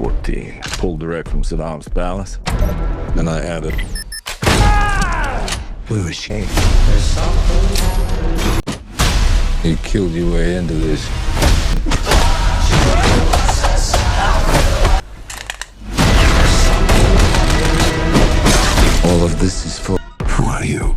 14. Pulled direct from Saddam's palace. Then I added. We were ashamed. He killed your way into this. All of this is for. Who are you?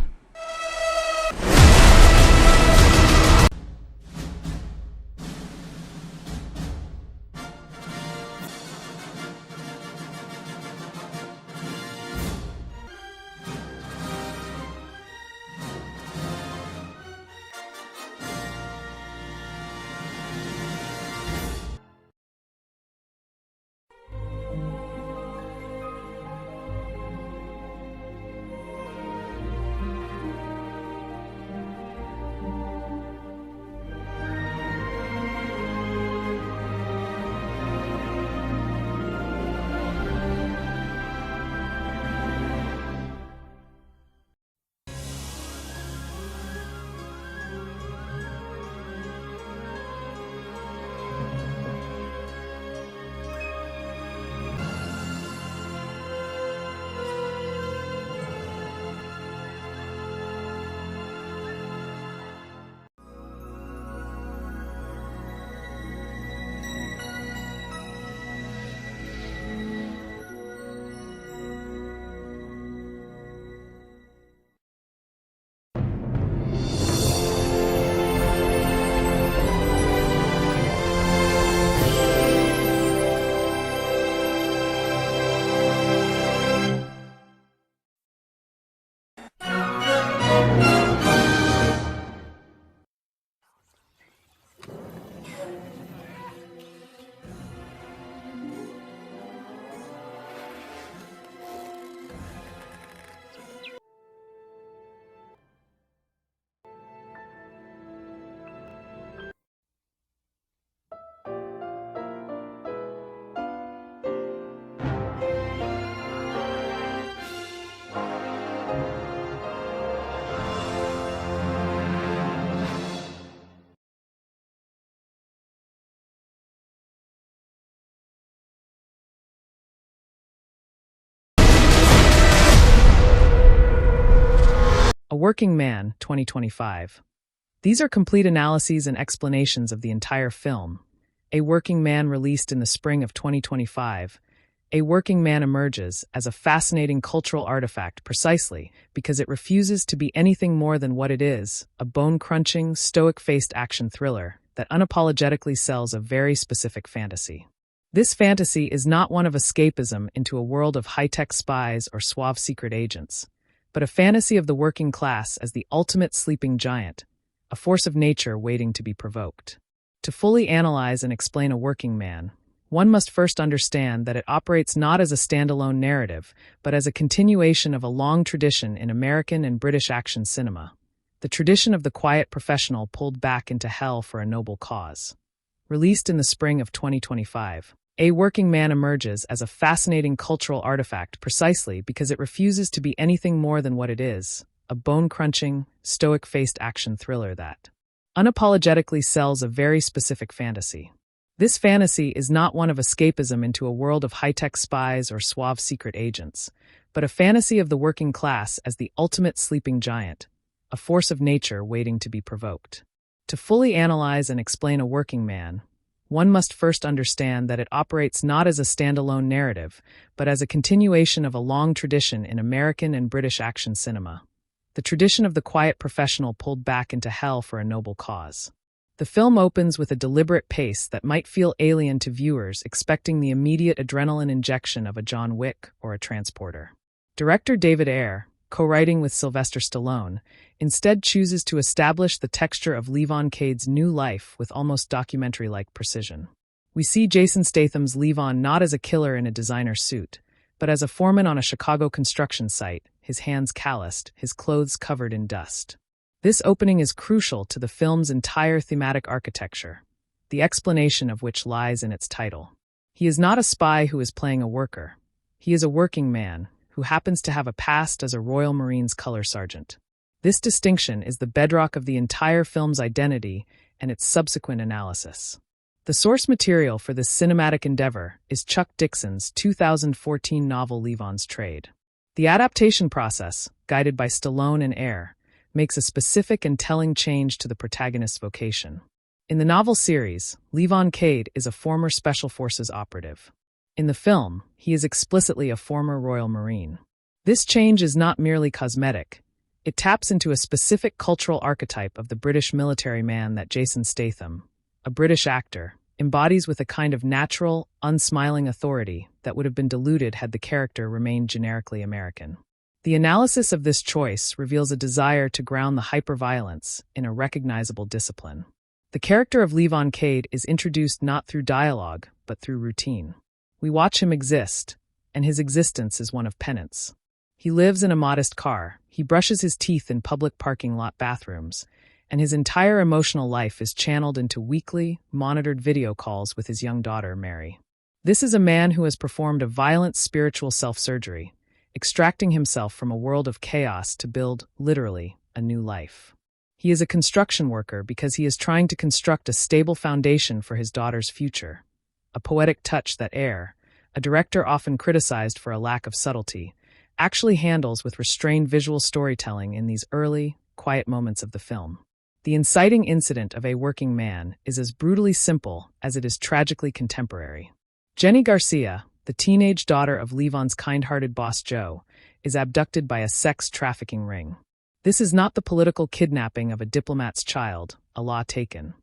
A Working Man, 2025. These are complete analyses and explanations of the entire film. A Working Man released in the spring of 2025. A Working Man emerges as a fascinating cultural artifact precisely because it refuses to be anything more than what it is, a bone-crunching, stoic-faced action thriller that unapologetically sells a very specific fantasy. This fantasy is not one of escapism into a world of high-tech spies or suave secret agents, but a fantasy of the working class as the ultimate sleeping giant, a force of nature waiting to be provoked. To fully analyze and explain A Working Man, one must first understand that it operates not as a standalone narrative, but as a continuation of a long tradition in American and British action cinema, the tradition of the quiet professional pulled back into hell for a noble cause. Released in the spring of 2025, A Working Man emerges as a fascinating cultural artifact precisely because it refuses to be anything more than what it is, a bone-crunching, stoic-faced action thriller that unapologetically sells a very specific fantasy. This fantasy is not one of escapism into a world of high-tech spies or suave secret agents, but a fantasy of the working class as the ultimate sleeping giant, a force of nature waiting to be provoked. To fully analyze and explain A Working Man, one must first understand that it operates not as a standalone narrative, but as a continuation of a long tradition in American and British action cinema, the tradition of the quiet professional pulled back into hell for a noble cause. The film opens with a deliberate pace that might feel alien to viewers expecting the immediate adrenaline injection of a John Wick or a Transporter. Director David Ayer, co-writing with Sylvester Stallone, instead chooses to establish the texture of Levon Cade's new life with almost documentary-like precision. We see Jason Statham's Levon not as a killer in a designer suit, but as a foreman on a Chicago construction site, his hands calloused, his clothes covered in dust. This opening is crucial to the film's entire thematic architecture, the explanation of which lies in its title. He is not a spy who is playing a worker. He is a working man who happens to have a past as a Royal Marines color sergeant. This distinction is the bedrock of the entire film's identity and its subsequent analysis. The source material for this cinematic endeavor is Chuck Dixon's 2014 novel Levon's Trade. The adaptation process, guided by Stallone and Ayer, makes a specific and telling change to the protagonist's vocation. In the novel series, Levon Cade is a former Special Forces operative. In the film, he is explicitly a former Royal Marine. This change is not merely cosmetic. It taps into a specific cultural archetype of the British military man that Jason Statham, a British actor, embodies with a kind of natural, unsmiling authority that would have been diluted had the character remained generically American. The analysis of this choice reveals a desire to ground the hyperviolence in a recognizable discipline. The character of Levon Cade is introduced not through dialogue, but through routine. We watch him exist, and his existence is one of penance. He lives in a modest car, he brushes his teeth in public parking lot bathrooms, and his entire emotional life is channeled into weekly, monitored video calls with his young daughter, Mary. This is a man who has performed a violent spiritual self-surgery, extracting himself from a world of chaos to build, literally, a new life. He is a construction worker because he is trying to construct a stable foundation for his daughter's future, a poetic touch that Ayer, a director often criticized for a lack of subtlety, actually handles with restrained visual storytelling in these early, quiet moments of the film. The inciting incident of a working man is as brutally simple as it is tragically contemporary. Jenny Garcia, the teenage daughter of Levon's kind-hearted boss Joe, is abducted by a sex trafficking ring. This is not the political kidnapping of a diplomat's child, a law taken.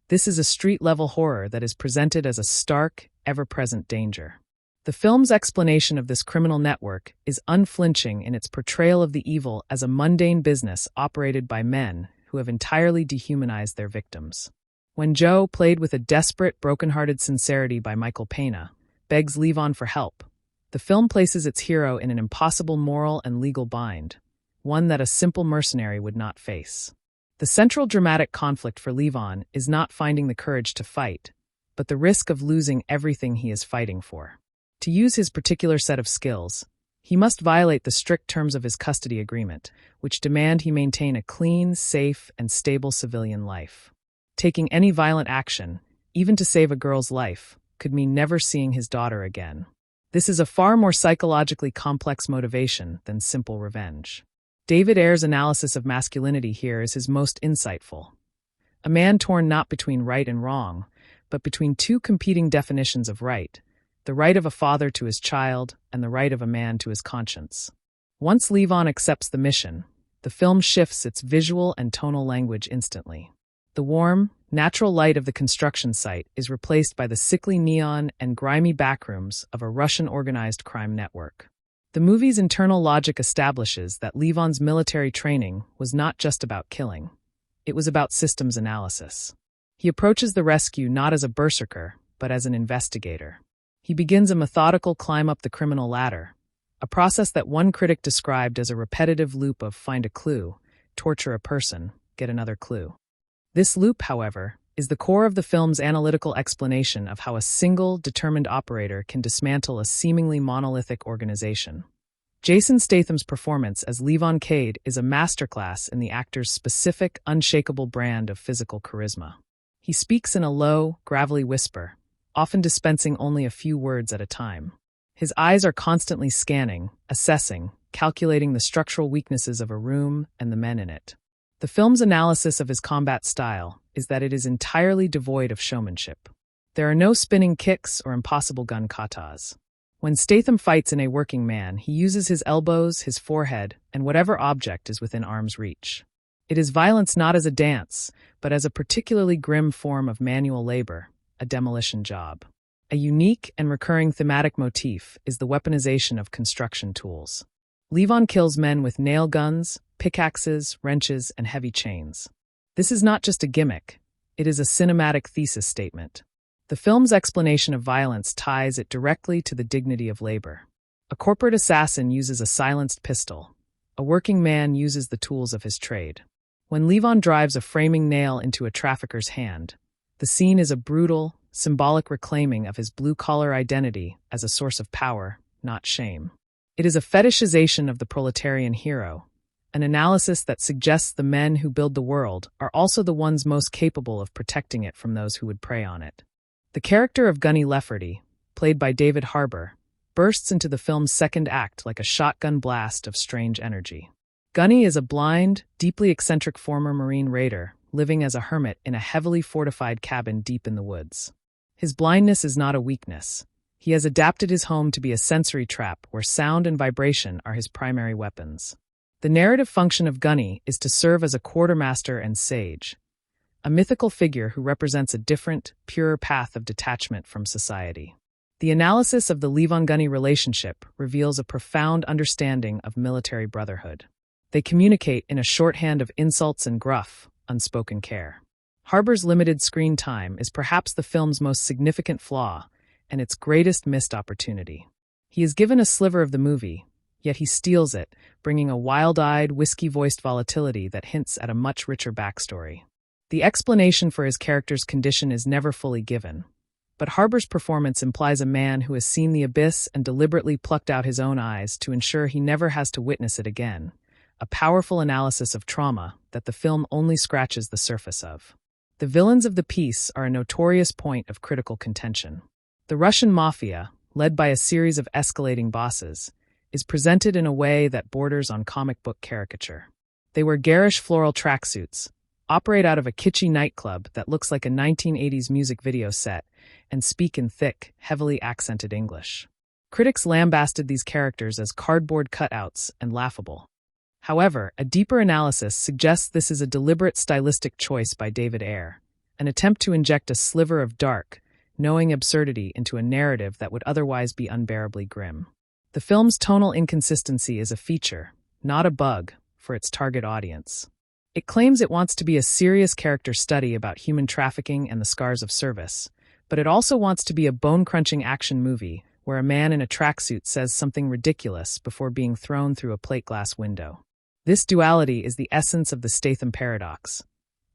This is a street-level horror that is presented as a stark, ever-present danger. The film's explanation of this criminal network is unflinching in its portrayal of the evil as a mundane business operated by men who have entirely dehumanized their victims. When Joe, played with a desperate, broken-hearted sincerity by Michael Pena, begs Levon for help, the film places its hero in an impossible moral and legal bind, one that a simple mercenary would not face. The central dramatic conflict for Levon is not finding the courage to fight, but the risk of losing everything he is fighting for. To use his particular set of skills, he must violate the strict terms of his custody agreement, which demand he maintain a clean, safe, and stable civilian life. Taking any violent action, even to save a girl's life, could mean never seeing his daughter again. This is a far more psychologically complex motivation than simple revenge. David Ayer's analysis of masculinity here is his most insightful. A man torn not between right and wrong, but between two competing definitions of right, the right of a father to his child and the right of a man to his conscience. Once Levon accepts the mission, the film shifts its visual and tonal language instantly. The warm, natural light of the construction site is replaced by the sickly neon and grimy backrooms of a Russian organized crime network. The movie's internal logic establishes that Levon's military training was not just about killing. It was about systems analysis. He approaches the rescue not as a berserker, but as an investigator. He begins a methodical climb up the criminal ladder, a process that one critic described as a repetitive loop of find a clue, torture a person, get another clue. This loop, however, is the core of the film's analytical explanation of how a single, determined operator can dismantle a seemingly monolithic organization. Jason Statham's performance as Levon Cade is a masterclass in the actor's specific, unshakable brand of physical charisma. He speaks in a low, gravelly whisper, often dispensing only a few words at a time. His eyes are constantly scanning, assessing, calculating the structural weaknesses of a room and the men in it. The film's analysis of his combat style is that it is entirely devoid of showmanship. There are no spinning kicks or impossible gun katas. When Statham fights in A Working Man, he uses his elbows, his forehead, and whatever object is within arm's reach. It is violence not as a dance, but as a particularly grim form of manual labor, a demolition job. A unique and recurring thematic motif is the weaponization of construction tools. Levon kills men with nail guns, pickaxes, wrenches, and heavy chains. This is not just a gimmick, it is a cinematic thesis statement. The film's explanation of violence ties it directly to the dignity of labor. A corporate assassin uses a silenced pistol. A working man uses the tools of his trade. When Levon drives a framing nail into a trafficker's hand, the scene is a brutal, symbolic reclaiming of his blue-collar identity as a source of power, not shame. It is a fetishization of the proletarian hero, an analysis that suggests the men who build the world are also the ones most capable of protecting it from those who would prey on it. The character of Gunny Lefferty, played by David Harbour, bursts into the film's second act like a shotgun blast of strange energy. Gunny is a blind, deeply eccentric former Marine raider living as a hermit in a heavily fortified cabin deep in the woods. His blindness is not a weakness. He has adapted his home to be a sensory trap where sound and vibration are his primary weapons. The narrative function of Gunny is to serve as a quartermaster and sage, a mythical figure who represents a different, purer path of detachment from society. The analysis of the Levon-Gunny relationship reveals a profound understanding of military brotherhood. They communicate in a shorthand of insults and gruff, unspoken care. Harbour's limited screen time is perhaps the film's most significant flaw and its greatest missed opportunity. He is given a sliver of the movie, yet he steals it, bringing a wild-eyed, whiskey-voiced volatility that hints at a much richer backstory. The explanation for his character's condition is never fully given, but Harbour's performance implies a man who has seen the abyss and deliberately plucked out his own eyes to ensure he never has to witness it again, a powerful analysis of trauma that the film only scratches the surface of. The villains of the piece are a notorious point of critical contention. The Russian mafia, led by a series of escalating bosses, is presented in a way that borders on comic book caricature. They wear garish floral tracksuits, operate out of a kitschy nightclub that looks like a 1980s music video set, and speak in thick, heavily accented English. Critics lambasted these characters as cardboard cutouts and laughable. However, a deeper analysis suggests this is a deliberate stylistic choice by David Ayer, an attempt to inject a sliver of dark, knowing absurdity into a narrative that would otherwise be unbearably grim. The film's tonal inconsistency is a feature, not a bug, for its target audience. It claims it wants to be a serious character study about human trafficking and the scars of service, but it also wants to be a bone-crunching action movie where a man in a tracksuit says something ridiculous before being thrown through a plate glass window. This duality is the essence of the Statham paradox,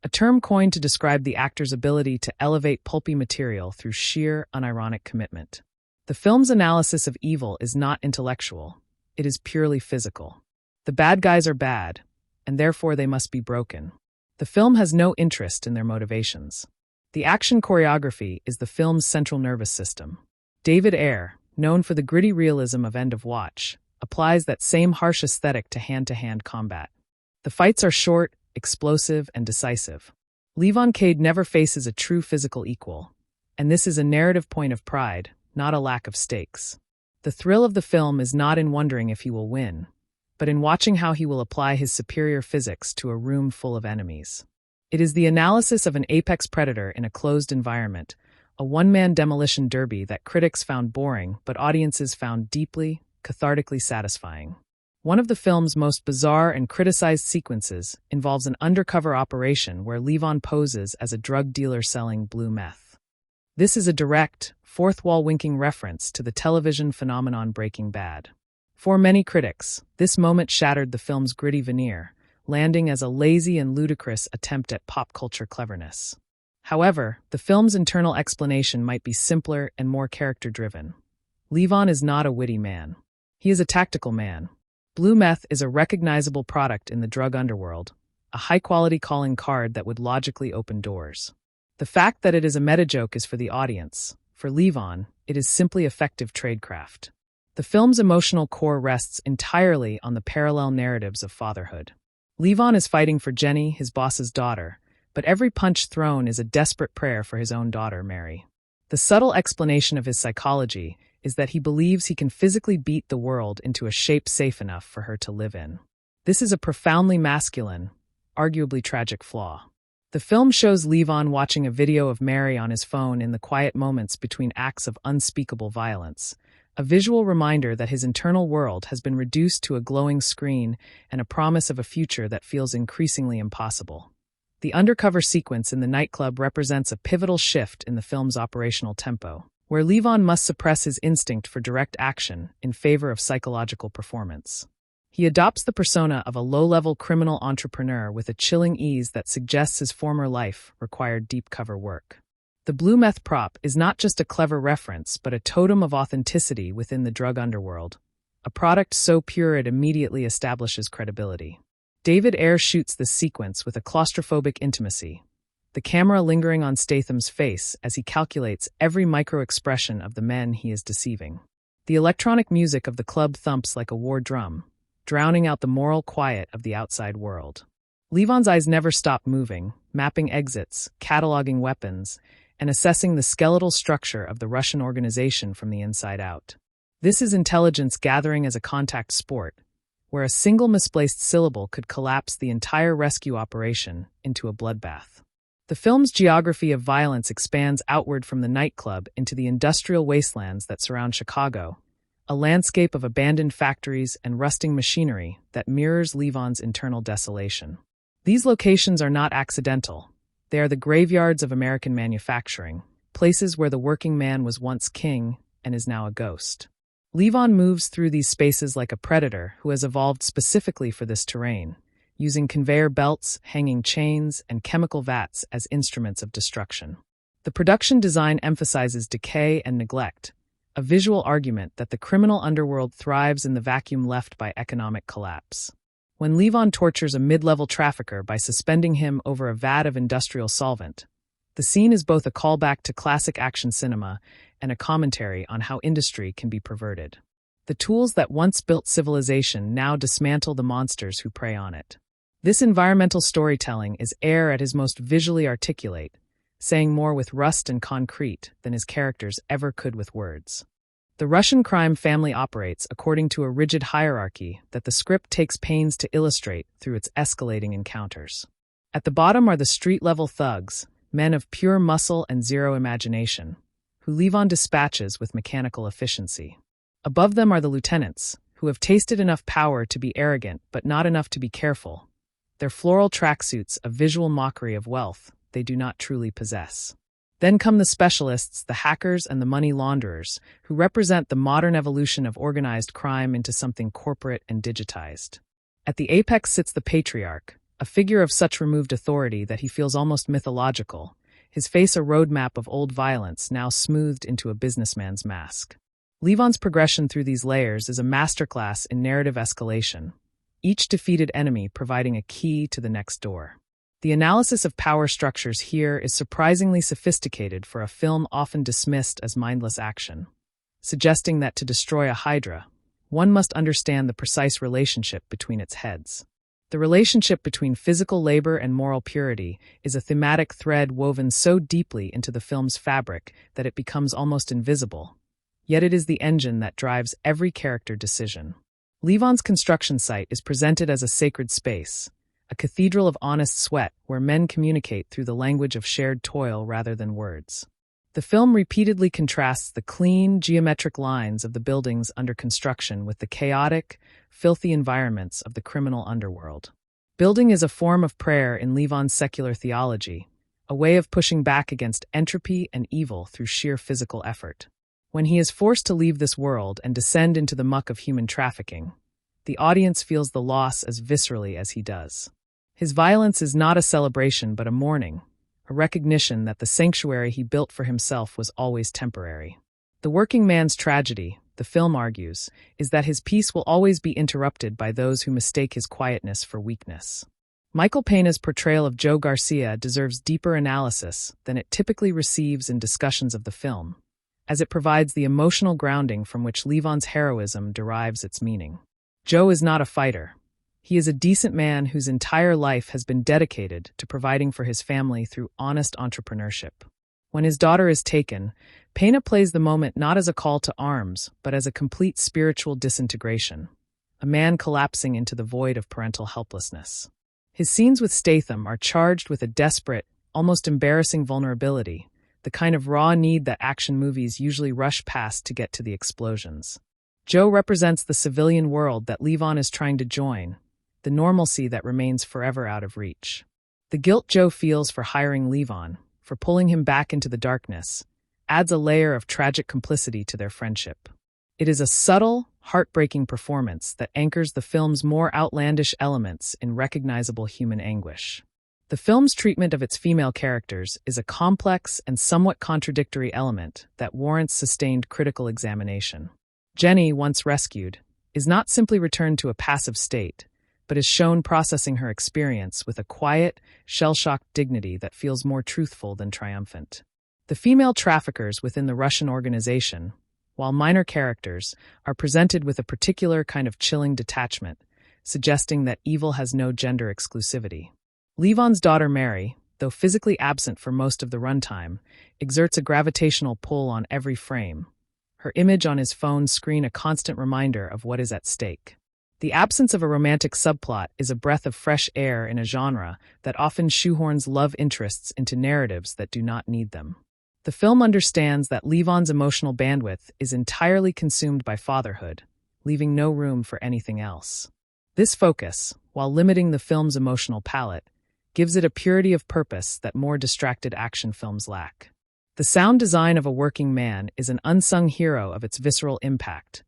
a term coined to describe the actor's ability to elevate pulpy material through sheer, unironic commitment. The film's analysis of evil is not intellectual, it is purely physical. The bad guys are bad, and therefore they must be broken. The film has no interest in their motivations. The action choreography is the film's central nervous system. David Ayer, known for the gritty realism of End of Watch, applies that same harsh aesthetic to hand-to-hand combat. The fights are short, explosive, and decisive. Levon Cade never faces a true physical equal, and this is a narrative point of pride, not a lack of stakes. The thrill of the film is not in wondering if he will win, but in watching how he will apply his superior physics to a room full of enemies. It is the analysis of an apex predator in a closed environment, a one-man demolition derby that critics found boring but audiences found deeply, cathartically satisfying. One of the film's most bizarre and criticized sequences involves an undercover operation where Levon poses as a drug dealer selling blue meth. This is a direct, fourth-wall winking reference to the television phenomenon Breaking Bad. For many critics, this moment shattered the film's gritty veneer, landing as a lazy and ludicrous attempt at pop culture cleverness. However, the film's internal explanation might be simpler and more character-driven. Levon is not a witty man. He is a tactical man. Blue meth is a recognizable product in the drug underworld, a high-quality calling card that would logically open doors. The fact that it is a meta-joke is for the audience. For Levon, it is simply effective tradecraft. The film's emotional core rests entirely on the parallel narratives of fatherhood. Levon is fighting for Jenny, his boss's daughter, but every punch thrown is a desperate prayer for his own daughter, Mary. The subtle explanation of his psychology is that he believes he can physically beat the world into a shape safe enough for her to live in. This is a profoundly masculine, arguably tragic flaw. The film shows Levon watching a video of Mary on his phone in the quiet moments between acts of unspeakable violence, a visual reminder that his internal world has been reduced to a glowing screen and a promise of a future that feels increasingly impossible. The undercover sequence in the nightclub represents a pivotal shift in the film's operational tempo, where Levon must suppress his instinct for direct action in favor of psychological performance. He adopts the persona of a low-level criminal entrepreneur with a chilling ease that suggests his former life required deep cover work. The blue meth prop is not just a clever reference, but a totem of authenticity within the drug underworld, a product so pure it immediately establishes credibility. David Ayer shoots this sequence with a claustrophobic intimacy the camera lingering on Statham's face as he calculates every micro-expression of the men he is deceiving. The electronic music of the club thumps like a war drum, drowning out the moral quiet of the outside world. Levon's eyes never stop moving, mapping exits, cataloging weapons, and assessing the skeletal structure of the Russian organization from the inside out. This is intelligence gathering as a contact sport, where a single misplaced syllable could collapse the entire rescue operation into a bloodbath. The film's geography of violence expands outward from the nightclub into the industrial wastelands that surround Chicago, a landscape of abandoned factories and rusting machinery that mirrors Levon's internal desolation. These locations are not accidental. They are the graveyards of American manufacturing, places where the working man was once king and is now a ghost. Levon moves through these spaces like a predator who has evolved specifically for this terrain, using conveyor belts, hanging chains, and chemical vats as instruments of destruction. The production design emphasizes decay and neglect, a visual argument that the criminal underworld thrives in the vacuum left by economic collapse. When Levon tortures a mid-level trafficker by suspending him over a vat of industrial solvent, the scene is both a callback to classic action cinema and a commentary on how industry can be perverted. The tools that once built civilization now dismantle the monsters who prey on it. This environmental storytelling is Ayer at his most visually articulate, saying more with rust and concrete than his characters ever could with words. The Russian crime family operates according to a rigid hierarchy that the script takes pains to illustrate through its escalating encounters. At the bottom are the street-level thugs, men of pure muscle and zero imagination, who Levon dispatches with mechanical efficiency. Above them are the lieutenants, who have tasted enough power to be arrogant but not enough to be careful, their floral tracksuits a visual mockery of wealth they do not truly possess. Then come the specialists, the hackers and the money launderers, who represent the modern evolution of organized crime into something corporate and digitized. At the apex sits the patriarch, a figure of such removed authority that he feels almost mythological, his face a roadmap of old violence now smoothed into a businessman's mask. Levon's progression through these layers is a masterclass in narrative escalation, each defeated enemy providing a key to the next door. The analysis of power structures here is surprisingly sophisticated for a film often dismissed as mindless action, suggesting that to destroy a hydra, one must understand the precise relationship between its heads. The relationship between physical labor and moral purity is a thematic thread woven so deeply into the film's fabric that it becomes almost invisible, yet it is the engine that drives every character decision. Levon's construction site is presented as a sacred space, a cathedral of honest sweat where men communicate through the language of shared toil rather than words. The film repeatedly contrasts the clean, geometric lines of the buildings under construction with the chaotic, filthy environments of the criminal underworld. Building is a form of prayer in Levon's secular theology, a way of pushing back against entropy and evil through sheer physical effort. When he is forced to leave this world and descend into the muck of human trafficking, the audience feels the loss as viscerally as he does. His violence is not a celebration but a mourning, a recognition that the sanctuary he built for himself was always temporary. The working man's tragedy, the film argues, is that his peace will always be interrupted by those who mistake his quietness for weakness. Michael Pena's portrayal of Joe Garcia deserves deeper analysis than it typically receives in discussions of the film, as it provides the emotional grounding from which Levon's heroism derives its meaning. Joe is not a fighter. He is a decent man whose entire life has been dedicated to providing for his family through honest entrepreneurship. When his daughter is taken, Pena plays the moment not as a call to arms, but as a complete spiritual disintegration, a man collapsing into the void of parental helplessness. His scenes with Statham are charged with a desperate, almost embarrassing vulnerability, the kind of raw need that action movies usually rush past to get to the explosions. Joe represents the civilian world that Levon is trying to join, the normalcy that remains forever out of reach. The guilt Joe feels for hiring Levon, for pulling him back into the darkness, adds a layer of tragic complicity to their friendship. It is a subtle, heartbreaking performance that anchors the film's more outlandish elements in recognizable human anguish. The film's treatment of its female characters is a complex and somewhat contradictory element that warrants sustained critical examination. Jenny, once rescued, is not simply returned to a passive state, but is shown processing her experience with a quiet, shell-shocked dignity that feels more truthful than triumphant. The female traffickers within the Russian organization, while minor characters, are presented with a particular kind of chilling detachment, suggesting that evil has no gender exclusivity. Levon's daughter Mary, though physically absent for most of the runtime, exerts a gravitational pull on every frame. Her image on his phone screen a constant reminder of what is at stake. The absence of a romantic subplot is a breath of fresh air in a genre that often shoehorns love interests into narratives that do not need them. The film understands that Levon's emotional bandwidth is entirely consumed by fatherhood, leaving no room for anything else. This focus, while limiting the film's emotional palette, gives it a purity of purpose that more distracted action films lack. The sound design of A Working Man is an unsung hero of its visceral impact,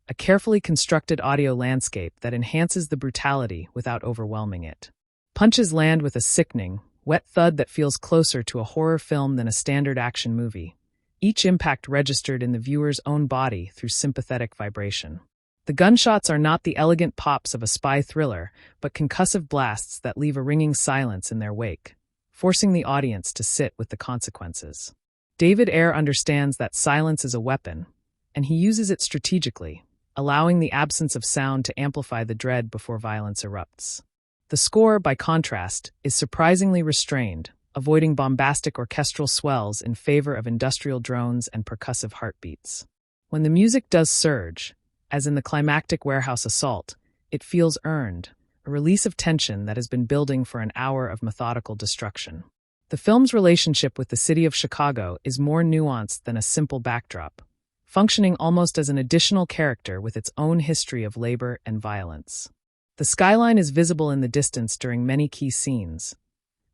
a carefully constructed audio landscape that enhances the brutality without overwhelming it. Punches land with a sickening, wet thud that feels closer to a horror film than a standard action movie, each impact registered in the viewer's own body through sympathetic vibration. The gunshots are not the elegant pops of a spy thriller, but concussive blasts that leave a ringing silence in their wake, forcing the audience to sit with the consequences. David Ayer understands that silence is a weapon, and he uses it strategically, allowing the absence of sound to amplify the dread before violence erupts. The score, by contrast, is surprisingly restrained, avoiding bombastic orchestral swells in favor of industrial drones and percussive heartbeats. When the music does surge, as in the climactic warehouse assault, it feels earned, a release of tension that has been building for an hour of methodical destruction. The film's relationship with the city of Chicago is more nuanced than a simple backdrop, functioning almost as an additional character with its own history of labor and violence. The skyline is visible in the distance during many key scenes,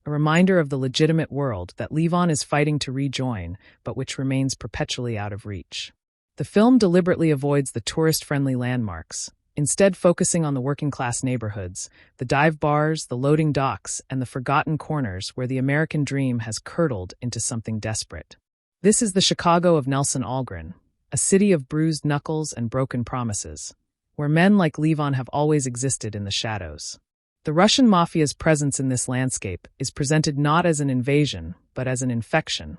a reminder of the legitimate world that Levon is fighting to rejoin, but which remains perpetually out of reach. The film deliberately avoids the tourist-friendly landmarks, instead focusing on the working-class neighborhoods, the dive bars, the loading docks, and the forgotten corners where the American dream has curdled into something desperate. This is the Chicago of Nelson Algren, a city of bruised knuckles and broken promises, where men like Levon have always existed in the shadows. The Russian mafia's presence in this landscape is presented not as an invasion, but as an infection,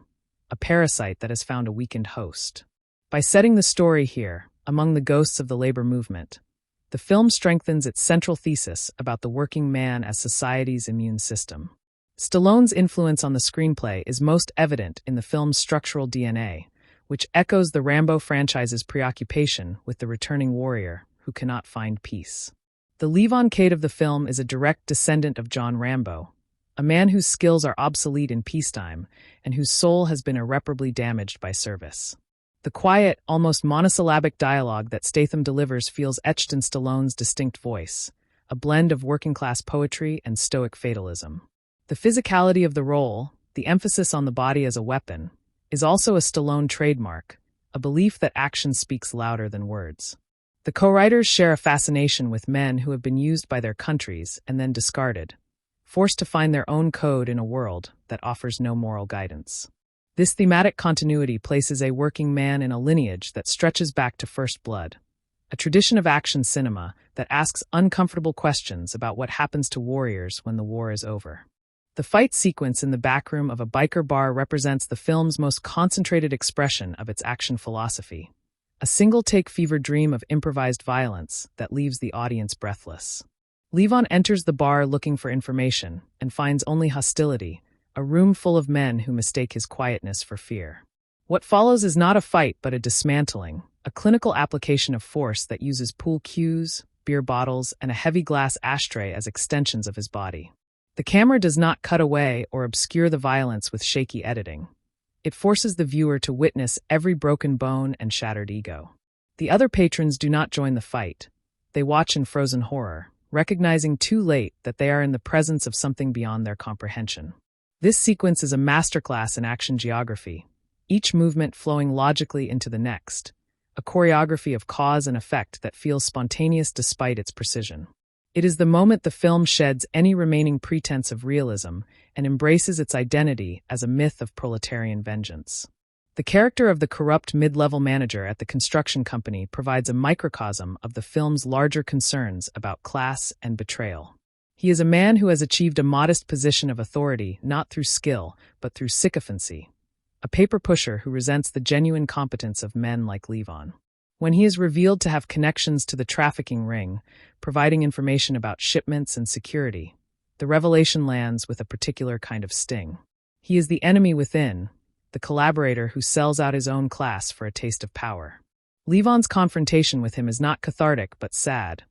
a parasite that has found a weakened host. By setting the story here, among the ghosts of the labor movement, the film strengthens its central thesis about the working man as society's immune system. Stallone's influence on the screenplay is most evident in the film's structural DNA, which echoes the Rambo franchise's preoccupation with the returning warrior who cannot find peace. The Levon Cade of the film is a direct descendant of John Rambo, a man whose skills are obsolete in peacetime and whose soul has been irreparably damaged by service. The quiet, almost monosyllabic dialogue that Statham delivers feels etched in Stallone's distinct voice, a blend of working-class poetry and stoic fatalism. The physicality of the role, the emphasis on the body as a weapon, is also a Stallone trademark, a belief that action speaks louder than words. The co-writers share a fascination with men who have been used by their countries and then discarded, forced to find their own code in a world that offers no moral guidance. This thematic continuity places A Working Man in a lineage that stretches back to First Blood, a tradition of action cinema that asks uncomfortable questions about what happens to warriors when the war is over. The fight sequence in the backroom of a biker bar represents the film's most concentrated expression of its action philosophy, a single-take fever dream of improvised violence that leaves the audience breathless. Levon enters the bar looking for information and finds only hostility, a room full of men who mistake his quietness for fear. What follows is not a fight but a dismantling, a clinical application of force that uses pool cues, beer bottles, and a heavy glass ashtray as extensions of his body. The camera does not cut away or obscure the violence with shaky editing. It forces the viewer to witness every broken bone and shattered ego. The other patrons do not join the fight. They watch in frozen horror, recognizing too late that they are in the presence of something beyond their comprehension. This sequence is a masterclass in action geography, each movement flowing logically into the next, a choreography of cause and effect that feels spontaneous despite its precision. It is the moment the film sheds any remaining pretense of realism and embraces its identity as a myth of proletarian vengeance. The character of the corrupt mid-level manager at the construction company provides a microcosm of the film's larger concerns about class and betrayal. He is a man who has achieved a modest position of authority not through skill, but through sycophancy, a paper pusher who resents the genuine competence of men like Levon. When he is revealed to have connections to the trafficking ring, providing information about shipments and security, the revelation lands with a particular kind of sting. He is the enemy within, the collaborator who sells out his own class for a taste of power. Levon's confrontation with him is not cathartic but sad,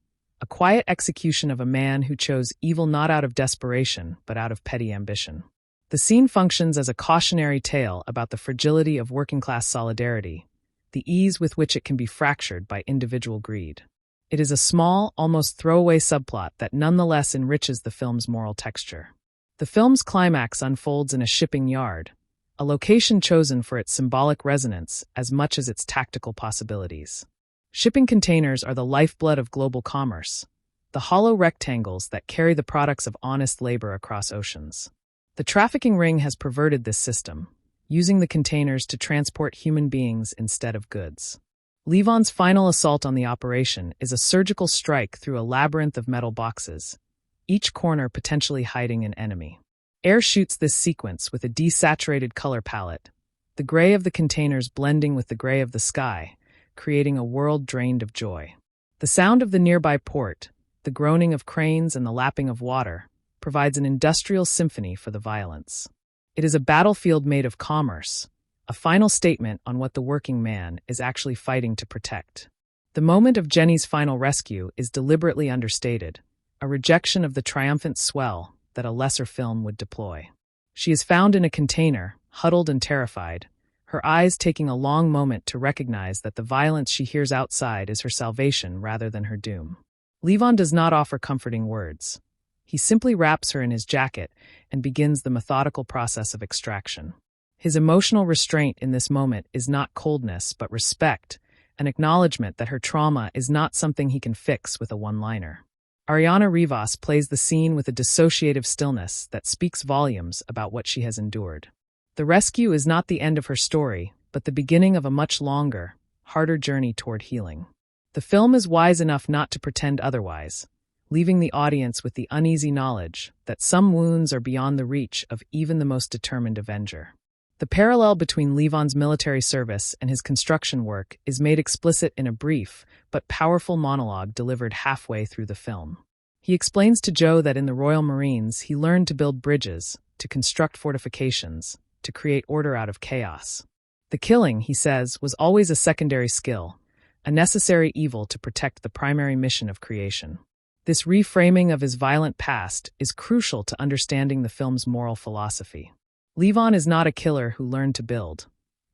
a quiet execution of a man who chose evil not out of desperation but out of petty ambition. The scene functions as a cautionary tale about the fragility of working-class solidarity, the ease with which it can be fractured by individual greed. It is a small, almost throwaway subplot that nonetheless enriches the film's moral texture. The film's climax unfolds in a shipping yard, a location chosen for its symbolic resonance as much as its tactical possibilities. Shipping containers are the lifeblood of global commerce, the hollow rectangles that carry the products of honest labor across oceans. The trafficking ring has perverted this system, using the containers to transport human beings instead of goods. Levon's final assault on the operation is a surgical strike through a labyrinth of metal boxes, each corner potentially hiding an enemy. Air shoots this sequence with a desaturated color palette, the gray of the containers blending with the gray of the sky, creating a world drained of joy. The sound of the nearby port, the groaning of cranes and the lapping of water, provides an industrial symphony for the violence. It is a battlefield made of commerce, a final statement on what the working man is actually fighting to protect. The moment of Jenny's final rescue is deliberately understated, a rejection of the triumphant swell that a lesser film would deploy. She is found in a container, huddled and terrified, her eyes taking a long moment to recognize that the violence she hears outside is her salvation rather than her doom. Levon does not offer comforting words. He simply wraps her in his jacket and begins the methodical process of extraction. His emotional restraint in this moment is not coldness but respect, an acknowledgement that her trauma is not something he can fix with a one-liner. Ariana Rivas plays the scene with a dissociative stillness that speaks volumes about what she has endured. The rescue is not the end of her story, but the beginning of a much longer, harder journey toward healing. The film is wise enough not to pretend otherwise, leaving the audience with the uneasy knowledge that some wounds are beyond the reach of even the most determined avenger. The parallel between Levon's military service and his construction work is made explicit in a brief but powerful monologue delivered halfway through the film. He explains to Joe that in the Royal Marines he learned to build bridges, to construct fortifications, to create order out of chaos. The killing, he says, was always a secondary skill, a necessary evil to protect the primary mission of creation. This reframing of his violent past is crucial to understanding the film's moral philosophy. Levon is not a killer who learned to build.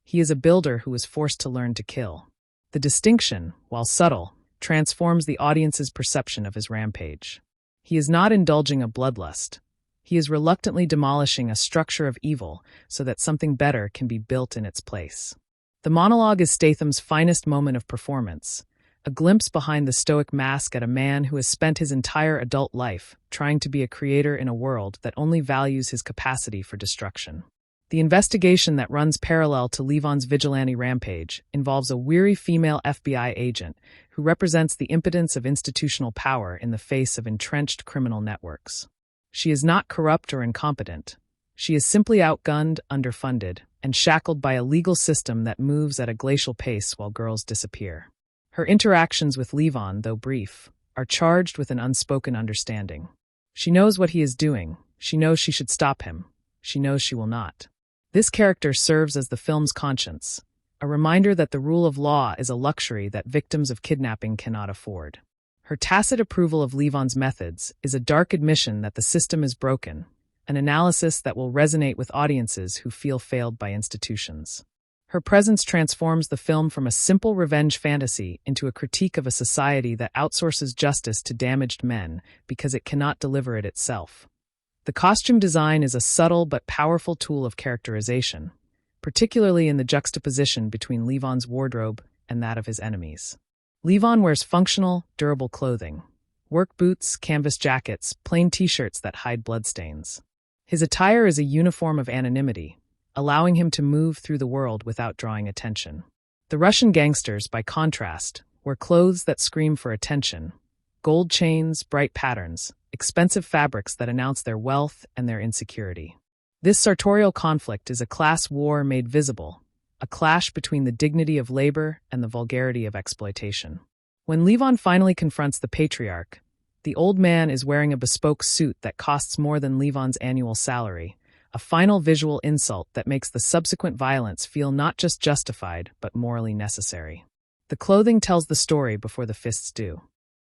He is a builder who was forced to learn to kill. The distinction, while subtle, transforms the audience's perception of his rampage. He is not indulging a bloodlust. He is reluctantly demolishing a structure of evil so that something better can be built in its place. The monologue is Statham's finest moment of performance, a glimpse behind the stoic mask at a man who has spent his entire adult life trying to be a creator in a world that only values his capacity for destruction. The investigation that runs parallel to Levon's vigilante rampage involves a weary female FBI agent who represents the impotence of institutional power in the face of entrenched criminal networks. She is not corrupt or incompetent. She is simply outgunned, underfunded, and shackled by a legal system that moves at a glacial pace while girls disappear. Her interactions with Levon, though brief, are charged with an unspoken understanding. She knows what he is doing. She knows she should stop him. She knows she will not. This character serves as the film's conscience, a reminder that the rule of law is a luxury that victims of kidnapping cannot afford. Her tacit approval of Levon's methods is a dark admission that the system is broken, an analysis that will resonate with audiences who feel failed by institutions. Her presence transforms the film from a simple revenge fantasy into a critique of a society that outsources justice to damaged men because it cannot deliver it itself. The costume design is a subtle but powerful tool of characterization, particularly in the juxtaposition between Levon's wardrobe and that of his enemies. Levon wears functional, durable clothing: work boots, canvas jackets, plain t-shirts that hide bloodstains. His attire is a uniform of anonymity, allowing him to move through the world without drawing attention. The Russian gangsters, by contrast, wear clothes that scream for attention: gold chains, bright patterns, expensive fabrics that announce their wealth and their insecurity. This sartorial conflict is a class war made visible, a clash between the dignity of labor and the vulgarity of exploitation. When Levon finally confronts the patriarch, the old man is wearing a bespoke suit that costs more than Levon's annual salary, a final visual insult that makes the subsequent violence feel not just justified, but morally necessary. The clothing tells the story before the fists do.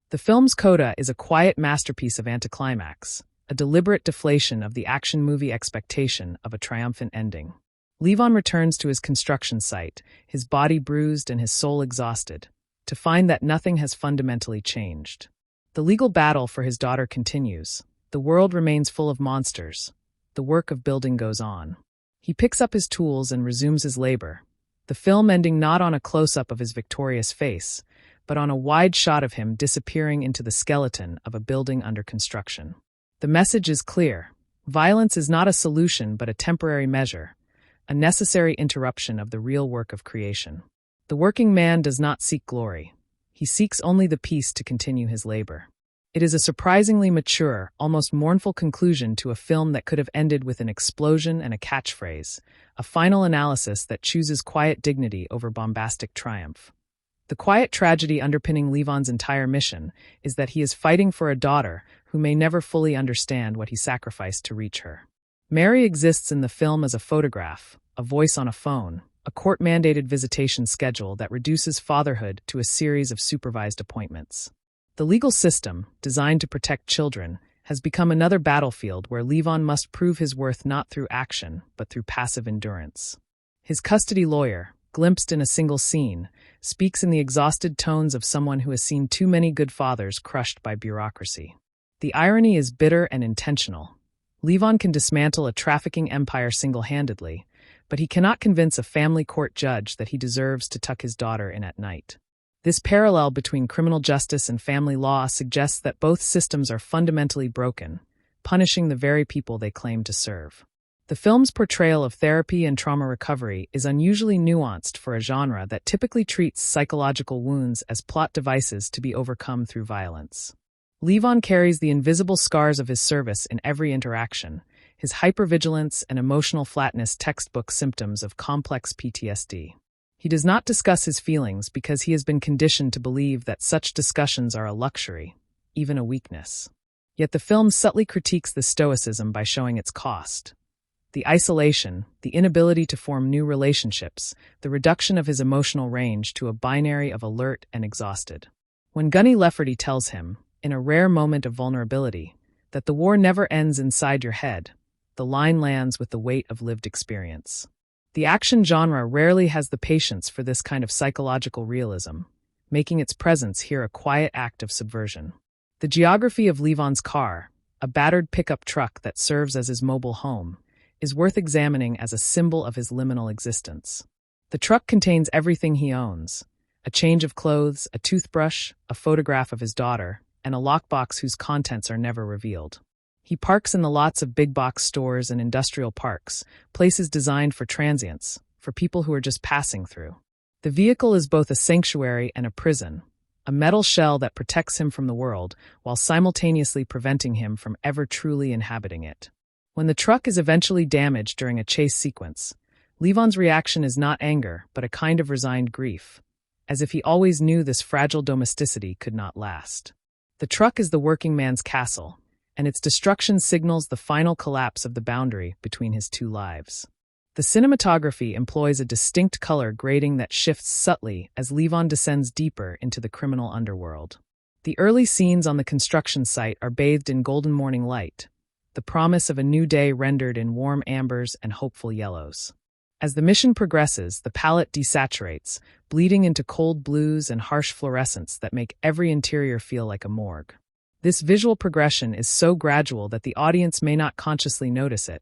The film's coda is a quiet masterpiece of anticlimax, a deliberate deflation of the action movie expectation of a triumphant ending. Levon returns to his construction site, his body bruised and his soul exhausted, to find that nothing has fundamentally changed. The legal battle for his daughter continues. The world remains full of monsters. The work of building goes on. He picks up his tools and resumes his labor, the film ending not on a close-up of his victorious face, but on a wide shot of him disappearing into the skeleton of a building under construction. The message is clear. Violence is not a solution but a temporary measure, a necessary interruption of the real work of creation. The working man does not seek glory. He seeks only the peace to continue his labor. It is a surprisingly mature, almost mournful conclusion to a film that could have ended with an explosion and a catchphrase, a final analysis that chooses quiet dignity over bombastic triumph. The quiet tragedy underpinning Levon's entire mission is that he is fighting for a daughter who may never fully understand what he sacrificed to reach her. Mary exists in the film as a photograph, a voice on a phone, a court-mandated visitation schedule that reduces fatherhood to a series of supervised appointments. The legal system, designed to protect children, has become another battlefield where Levon must prove his worth not through action, but through passive endurance. His custody lawyer, glimpsed in a single scene, speaks in the exhausted tones of someone who has seen too many good fathers crushed by bureaucracy. The irony is bitter and intentional. Levon can dismantle a trafficking empire single-handedly, but he cannot convince a family court judge that he deserves to tuck his daughter in at night. This parallel between criminal justice and family law suggests that both systems are fundamentally broken, punishing the very people they claim to serve. The film's portrayal of therapy and trauma recovery is unusually nuanced for a genre that typically treats psychological wounds as plot devices to be overcome through violence. Levon carries the invisible scars of his service in every interaction, his hypervigilance and emotional flatness textbook symptoms of complex PTSD. He does not discuss his feelings because he has been conditioned to believe that such discussions are a luxury, even a weakness. Yet the film subtly critiques this stoicism by showing its cost. The isolation, the inability to form new relationships, the reduction of his emotional range to a binary of alert and exhausted. When Gunny Lefferty tells him, in a rare moment of vulnerability, that the war never ends inside your head, the line lands with the weight of lived experience. The action genre rarely has the patience for this kind of psychological realism, making its presence here a quiet act of subversion. The geography of Levon's car, a battered pickup truck that serves as his mobile home, is worth examining as a symbol of his liminal existence. The truck contains everything he owns: a change of clothes, a toothbrush, a photograph of his daughter, and a lockbox whose contents are never revealed. He parks in the lots of big-box stores and industrial parks, places designed for transients, for people who are just passing through. The vehicle is both a sanctuary and a prison, a metal shell that protects him from the world while simultaneously preventing him from ever truly inhabiting it. When the truck is eventually damaged during a chase sequence, Levon's reaction is not anger, but a kind of resigned grief, as if he always knew this fragile domesticity could not last. The truck is the working man's castle, and its destruction signals the final collapse of the boundary between his two lives. The cinematography employs a distinct color grading that shifts subtly as Levon descends deeper into the criminal underworld. The early scenes on the construction site are bathed in golden morning light, the promise of a new day rendered in warm ambers and hopeful yellows. As the mission progresses, the palette desaturates, bleeding into cold blues and harsh fluorescents that make every interior feel like a morgue. This visual progression is so gradual that the audience may not consciously notice it,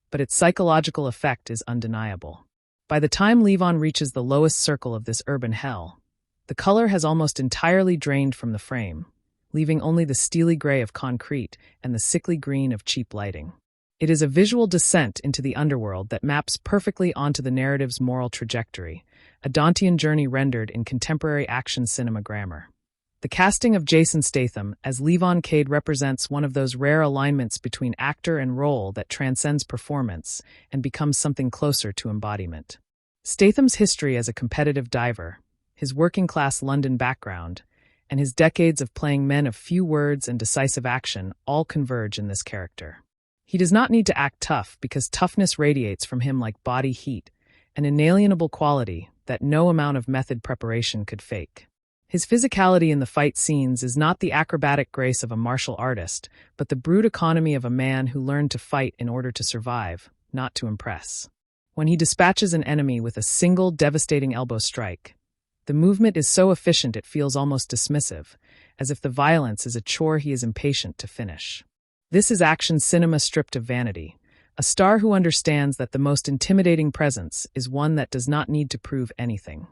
but its psychological effect is undeniable. By the time Levon reaches the lowest circle of this urban hell, the color has almost entirely drained from the frame, leaving only the steely gray of concrete and the sickly green of cheap lighting. It is a visual descent into the underworld that maps perfectly onto the narrative's moral trajectory, a Dantean journey rendered in contemporary action cinema grammar. The casting of Jason Statham as Levon Cade represents one of those rare alignments between actor and role that transcends performance and becomes something closer to embodiment. Statham's history as a competitive diver, his working-class London background, and his decades of playing men of few words and decisive action all converge in this character. He does not need to act tough because toughness radiates from him like body heat, an inalienable quality that no amount of method preparation could fake. His physicality in the fight scenes is not the acrobatic grace of a martial artist, but the brute economy of a man who learned to fight in order to survive, not to impress. When he dispatches an enemy with a single devastating elbow strike, the movement is so efficient it feels almost dismissive, as if the violence is a chore he is impatient to finish. This is action cinema stripped of vanity, a star who understands that the most intimidating presence is one that does not need to prove anything.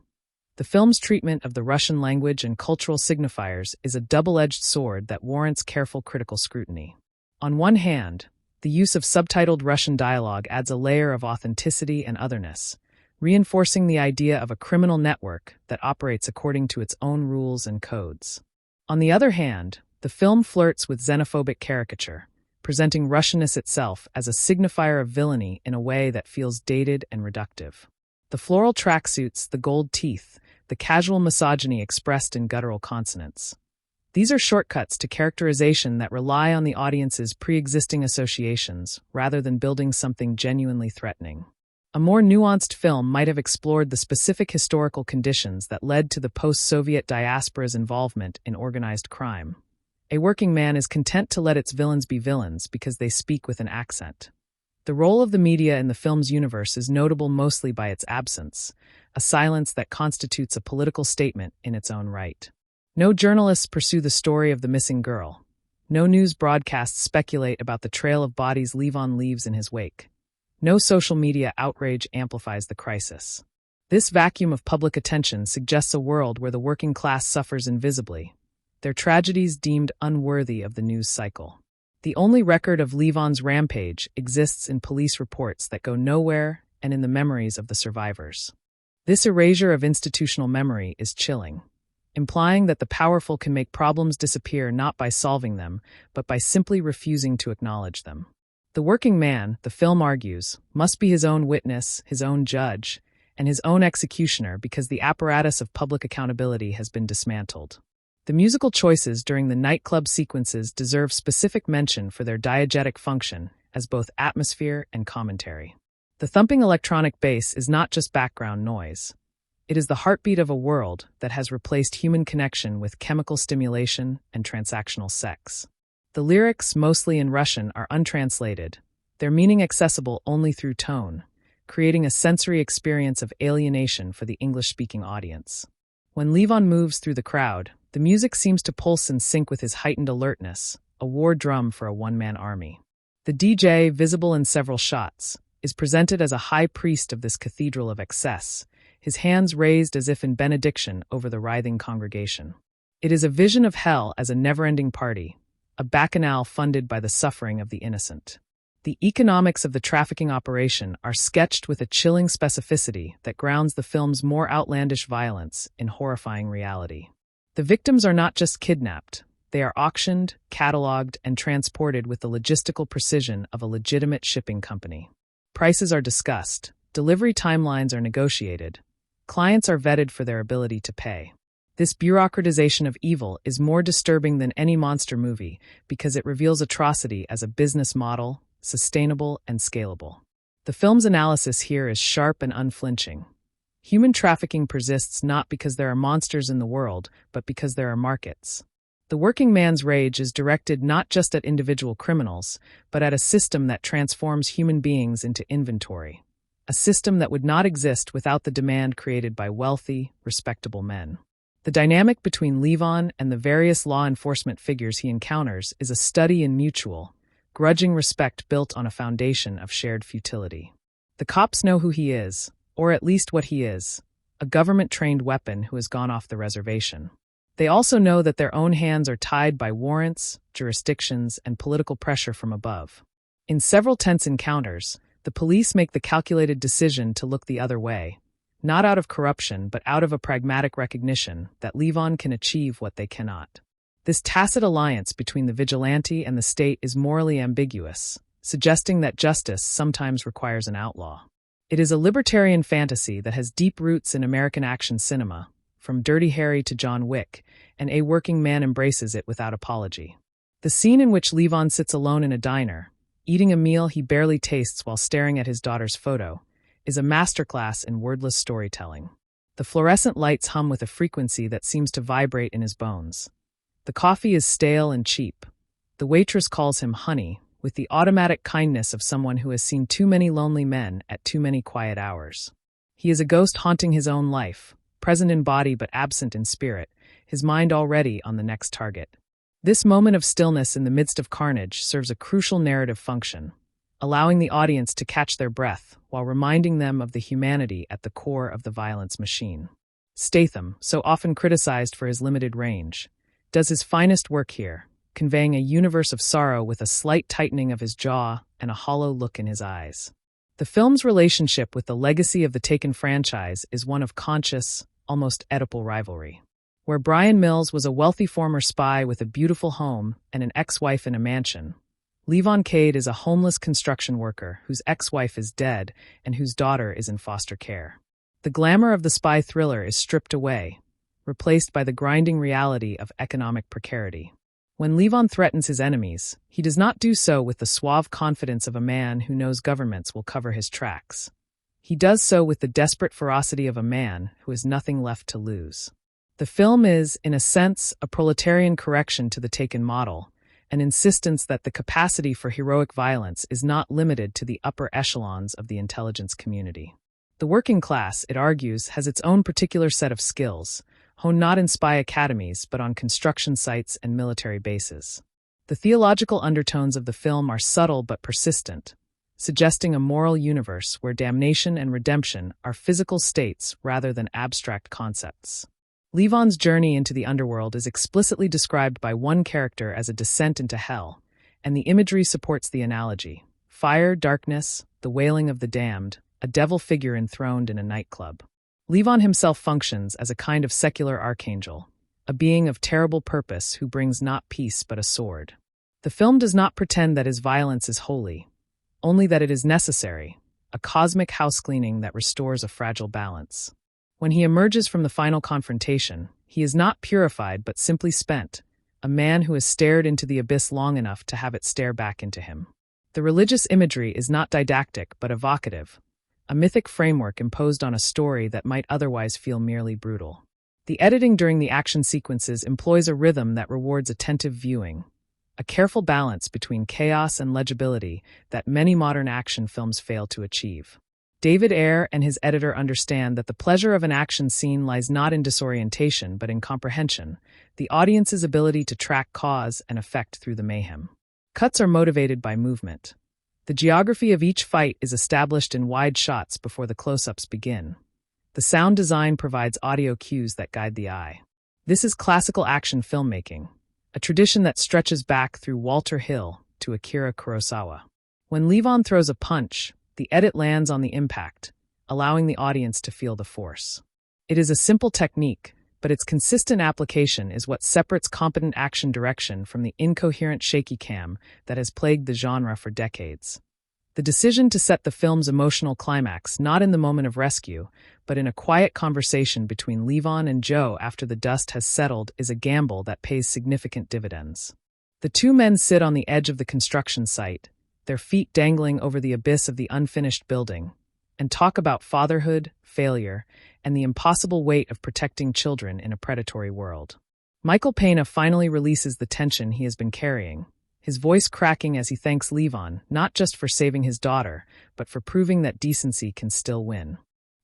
The film's treatment of the Russian language and cultural signifiers is a double-edged sword that warrants careful critical scrutiny. On one hand, the use of subtitled Russian dialogue adds a layer of authenticity and otherness, reinforcing the idea of a criminal network that operates according to its own rules and codes. On the other hand, the film flirts with xenophobic caricature, presenting Russianness itself as a signifier of villainy in a way that feels dated and reductive. The floral tracksuits, the gold teeth, the casual misogyny expressed in guttural consonants. These are shortcuts to characterization that rely on the audience's pre-existing associations rather than building something genuinely threatening. A more nuanced film might have explored the specific historical conditions that led to the post-Soviet diaspora's involvement in organized crime. A working man is content to let its villains be villains because they speak with an accent. The role of the media in the film's universe is notable mostly by its absence, a silence that constitutes a political statement in its own right. No journalists pursue the story of the missing girl. No news broadcasts speculate about the trail of bodies Levon leaves in his wake. No social media outrage amplifies the crisis. This vacuum of public attention suggests a world where the working class suffers invisibly, their tragedies deemed unworthy of the news cycle. The only record of Levon's rampage exists in police reports that go nowhere and in the memories of the survivors. This erasure of institutional memory is chilling, implying that the powerful can make problems disappear not by solving them, but by simply refusing to acknowledge them. The working man, the film argues, must be his own witness, his own judge, and his own executioner because the apparatus of public accountability has been dismantled. The musical choices during the nightclub sequences deserve specific mention for their diegetic function as both atmosphere and commentary. The thumping electronic bass is not just background noise. It is the heartbeat of a world that has replaced human connection with chemical stimulation and transactional sex. The lyrics, mostly in Russian, are untranslated, their meaning accessible only through tone, creating a sensory experience of alienation for the English-speaking audience. When Levon moves through the crowd, the music seems to pulse in sync with his heightened alertness, a war drum for a one-man army. The DJ, visible in several shots, is presented as a high priest of this cathedral of excess, his hands raised as if in benediction over the writhing congregation. It is a vision of hell as a never-ending party, a bacchanal funded by the suffering of the innocent. The economics of the trafficking operation are sketched with a chilling specificity that grounds the film's more outlandish violence in horrifying reality. The victims are not just kidnapped, they are auctioned, catalogued, and transported with the logistical precision of a legitimate shipping company. Prices are discussed, delivery timelines are negotiated, clients are vetted for their ability to pay. This bureaucratization of evil is more disturbing than any monster movie because it reveals atrocity as a business model, sustainable and scalable. The film's analysis here is sharp and unflinching. Human trafficking persists not because there are monsters in the world, but because there are markets. The working man's rage is directed not just at individual criminals, but at a system that transforms human beings into inventory. A system that would not exist without the demand created by wealthy, respectable men. The dynamic between Levon and the various law enforcement figures he encounters is a study in mutual, grudging respect built on a foundation of shared futility. The cops know who he is, or at least what he is, a government-trained weapon who has gone off the reservation. They also know that their own hands are tied by warrants, jurisdictions, and political pressure from above. In several tense encounters, the police make the calculated decision to look the other way, not out of corruption but out of a pragmatic recognition that Levon can achieve what they cannot. This tacit alliance between the vigilante and the state is morally ambiguous, suggesting that justice sometimes requires an outlaw. It is a libertarian fantasy that has deep roots in American action cinema, from Dirty Harry to John Wick, and a working man embraces it without apology. The scene in which Levon sits alone in a diner, eating a meal he barely tastes while staring at his daughter's photo, is a masterclass in wordless storytelling. The fluorescent lights hum with a frequency that seems to vibrate in his bones. The coffee is stale and cheap. The waitress calls him honey, with the automatic kindness of someone who has seen too many lonely men at too many quiet hours. He is a ghost haunting his own life, present in body but absent in spirit, his mind already on the next target. This moment of stillness in the midst of carnage serves a crucial narrative function, allowing the audience to catch their breath while reminding them of the humanity at the core of the violence machine. Statham, so often criticized for his limited range, does his finest work here, conveying a universe of sorrow with a slight tightening of his jaw and a hollow look in his eyes. The film's relationship with the legacy of the Taken franchise is one of conscious, almost Oedipal rivalry. Where Brian Mills was a wealthy former spy with a beautiful home and an ex-wife in a mansion, Levon Cade is a homeless construction worker whose ex-wife is dead and whose daughter is in foster care. The glamour of the spy thriller is stripped away, replaced by the grinding reality of economic precarity. When Levon threatens his enemies, he does not do so with the suave confidence of a man who knows governments will cover his tracks. He does so with the desperate ferocity of a man who has nothing left to lose. The film is, in a sense, a proletarian correction to the Taken model, an insistence that the capacity for heroic violence is not limited to the upper echelons of the intelligence community. The working class, it argues, has its own particular set of skills, honed not in spy academies but on construction sites and military bases. The theological undertones of the film are subtle but persistent, suggesting a moral universe where damnation and redemption are physical states rather than abstract concepts. Levon's journey into the underworld is explicitly described by one character as a descent into hell, and the imagery supports the analogy. Fire, darkness, the wailing of the damned, a devil figure enthroned in a nightclub. Levon himself functions as a kind of secular archangel, a being of terrible purpose who brings not peace but a sword. The film does not pretend that his violence is holy, only that it is necessary, a cosmic housecleaning that restores a fragile balance. When he emerges from the final confrontation, he is not purified but simply spent, a man who has stared into the abyss long enough to have it stare back into him. The religious imagery is not didactic but evocative, a mythic framework imposed on a story that might otherwise feel merely brutal. The editing during the action sequences employs a rhythm that rewards attentive viewing, a careful balance between chaos and legibility that many modern action films fail to achieve. David Ayer and his editor understand that the pleasure of an action scene lies not in disorientation but in comprehension, the audience's ability to track cause and effect through the mayhem. Cuts are motivated by movement. The geography of each fight is established in wide shots before the close-ups begin. The sound design provides audio cues that guide the eye. This is classical action filmmaking, a tradition that stretches back through Walter Hill to Akira Kurosawa. When Levon throws a punch, the edit lands on the impact, allowing the audience to feel the force. It is a simple technique, but its consistent application is what separates competent action direction from the incoherent shaky cam that has plagued the genre for decades. The decision to set the film's emotional climax not in the moment of rescue, but in a quiet conversation between Levon and Joe after the dust has settled is a gamble that pays significant dividends. The two men sit on the edge of the construction site, their feet dangling over the abyss of the unfinished building, and talk about fatherhood, failure, and the impossible weight of protecting children in a predatory world. Michael Pena finally releases the tension he has been carrying, his voice cracking as he thanks Levon not just for saving his daughter, but for proving that decency can still win.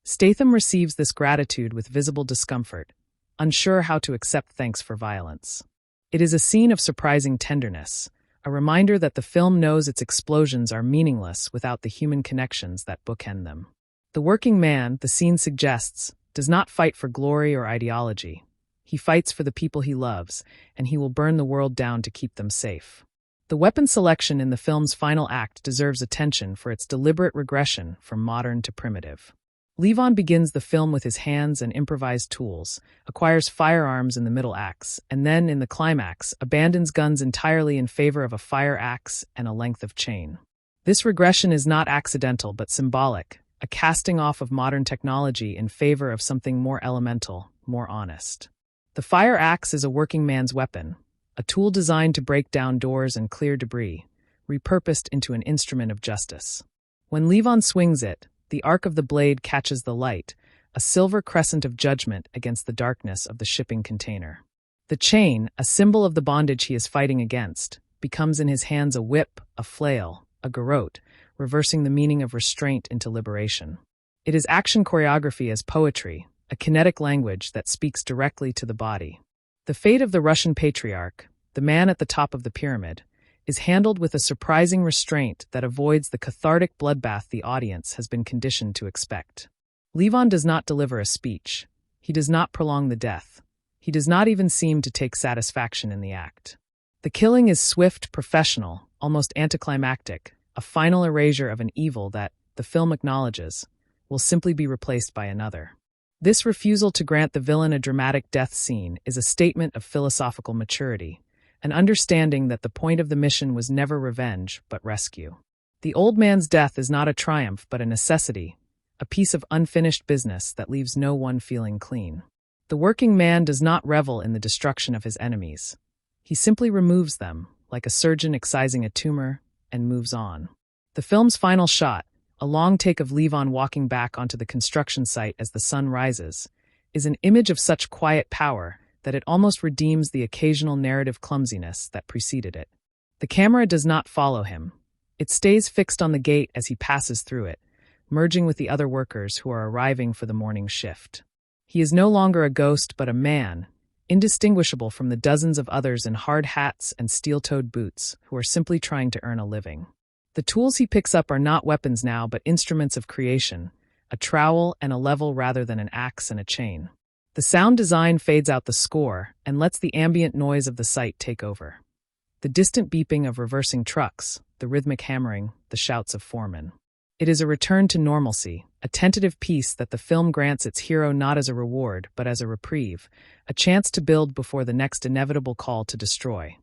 Statham receives this gratitude with visible discomfort, unsure how to accept thanks for violence. It is a scene of surprising tenderness, a reminder that the film knows its explosions are meaningless without the human connections that bookend them. The working man, the scene suggests, does not fight for glory or ideology. He fights for the people he loves, and he will burn the world down to keep them safe. The weapon selection in the film's final act deserves attention for its deliberate regression from modern to primitive. Levon begins the film with his hands and improvised tools, acquires firearms in the middle acts, and then, in the climax, abandons guns entirely in favor of a fire axe and a length of chain. This regression is not accidental but symbolic, a casting off of modern technology in favor of something more elemental, more honest. The fire axe is a working man's weapon, a tool designed to break down doors and clear debris, repurposed into an instrument of justice. When Levon swings it, the arc of the blade catches the light, a silver crescent of judgment against the darkness of the shipping container. The chain, a symbol of the bondage he is fighting against, becomes in his hands a whip, a flail, a garrote, reversing the meaning of restraint into liberation. It is action choreography as poetry, a kinetic language that speaks directly to the body. The fate of the Russian patriarch, the man at the top of the pyramid, is handled with a surprising restraint that avoids the cathartic bloodbath the audience has been conditioned to expect. Levon does not deliver a speech. He does not prolong the death. He does not even seem to take satisfaction in the act. The killing is swift, professional, almost anticlimactic, a final erasure of an evil that, the film acknowledges, will simply be replaced by another. This refusal to grant the villain a dramatic death scene is a statement of philosophical maturity, an understanding that the point of the mission was never revenge, but rescue. The old man's death is not a triumph, but a necessity, a piece of unfinished business that leaves no one feeling clean. The working man does not revel in the destruction of his enemies. He simply removes them, like a surgeon excising a tumor, and moves on. The film's final shot, a long take of Levon walking back onto the construction site as the sun rises, is an image of such quiet power that it almost redeems the occasional narrative clumsiness that preceded it. The camera does not follow him. It stays fixed on the gate as he passes through it, merging with the other workers who are arriving for the morning shift. He is no longer a ghost but a man, indistinguishable from the dozens of others in hard hats and steel-toed boots who are simply trying to earn a living. The tools he picks up are not weapons now but instruments of creation, a trowel and a level rather than an axe and a chain. The sound design fades out the score and lets the ambient noise of the site take over. The distant beeping of reversing trucks, the rhythmic hammering, the shouts of foremen. It is a return to normalcy, a tentative peace that the film grants its hero not as a reward but as a reprieve, a chance to build before the next inevitable call to destroy.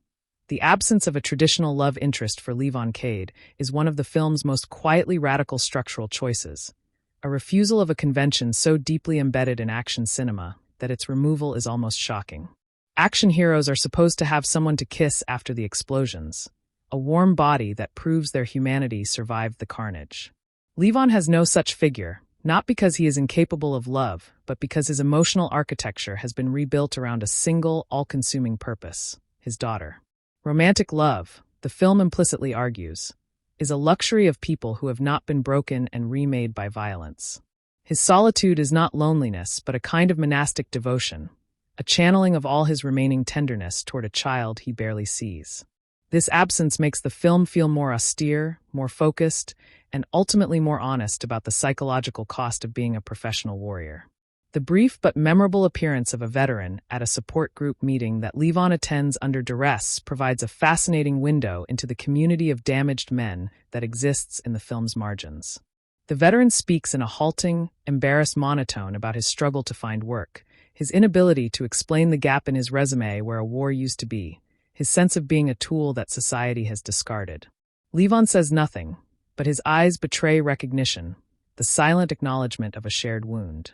The absence of a traditional love interest for Levon Cade is one of the film's most quietly radical structural choices, a refusal of a convention so deeply embedded in action cinema that its removal is almost shocking. Action heroes are supposed to have someone to kiss after the explosions, a warm body that proves their humanity survived the carnage. Levon has no such figure, not because he is incapable of love, but because his emotional architecture has been rebuilt around a single, all-consuming purpose, his daughter. Romantic love, the film implicitly argues, is a luxury of people who have not been broken and remade by violence. His solitude is not loneliness, but a kind of monastic devotion, a channeling of all his remaining tenderness toward a child he barely sees. This absence makes the film feel more austere, more focused, and ultimately more honest about the psychological cost of being a professional warrior. The brief but memorable appearance of a veteran at a support group meeting that Levon attends under duress provides a fascinating window into the community of damaged men that exists in the film's margins. The veteran speaks in a halting, embarrassed monotone about his struggle to find work, his inability to explain the gap in his resume where a war used to be, his sense of being a tool that society has discarded. Levon says nothing, but his eyes betray recognition, the silent acknowledgement of a shared wound.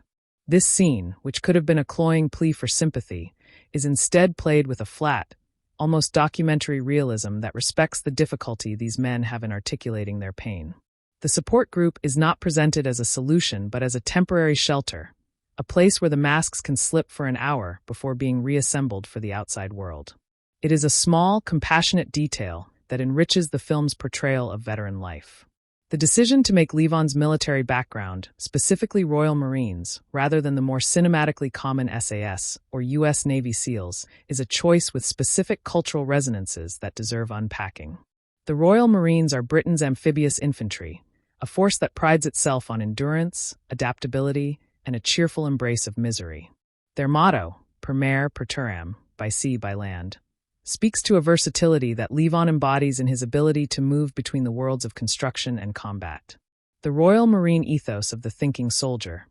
This scene, which could have been a cloying plea for sympathy, is instead played with a flat, almost documentary realism that respects the difficulty these men have in articulating their pain. The support group is not presented as a solution but as a temporary shelter, a place where the masks can slip for an hour before being reassembled for the outside world. It is a small, compassionate detail that enriches the film's portrayal of veteran life. The decision to make Levon's military background, specifically Royal Marines, rather than the more cinematically common SAS or U.S. Navy SEALs, is a choice with specific cultural resonances that deserve unpacking. The Royal Marines are Britain's amphibious infantry, a force that prides itself on endurance, adaptability, and a cheerful embrace of misery. Their motto, per mare per turam, by sea, by land, speaks to a versatility that Levon embodies in his ability to move between the worlds of construction and combat. The Royal Marine ethos of the thinking soldier,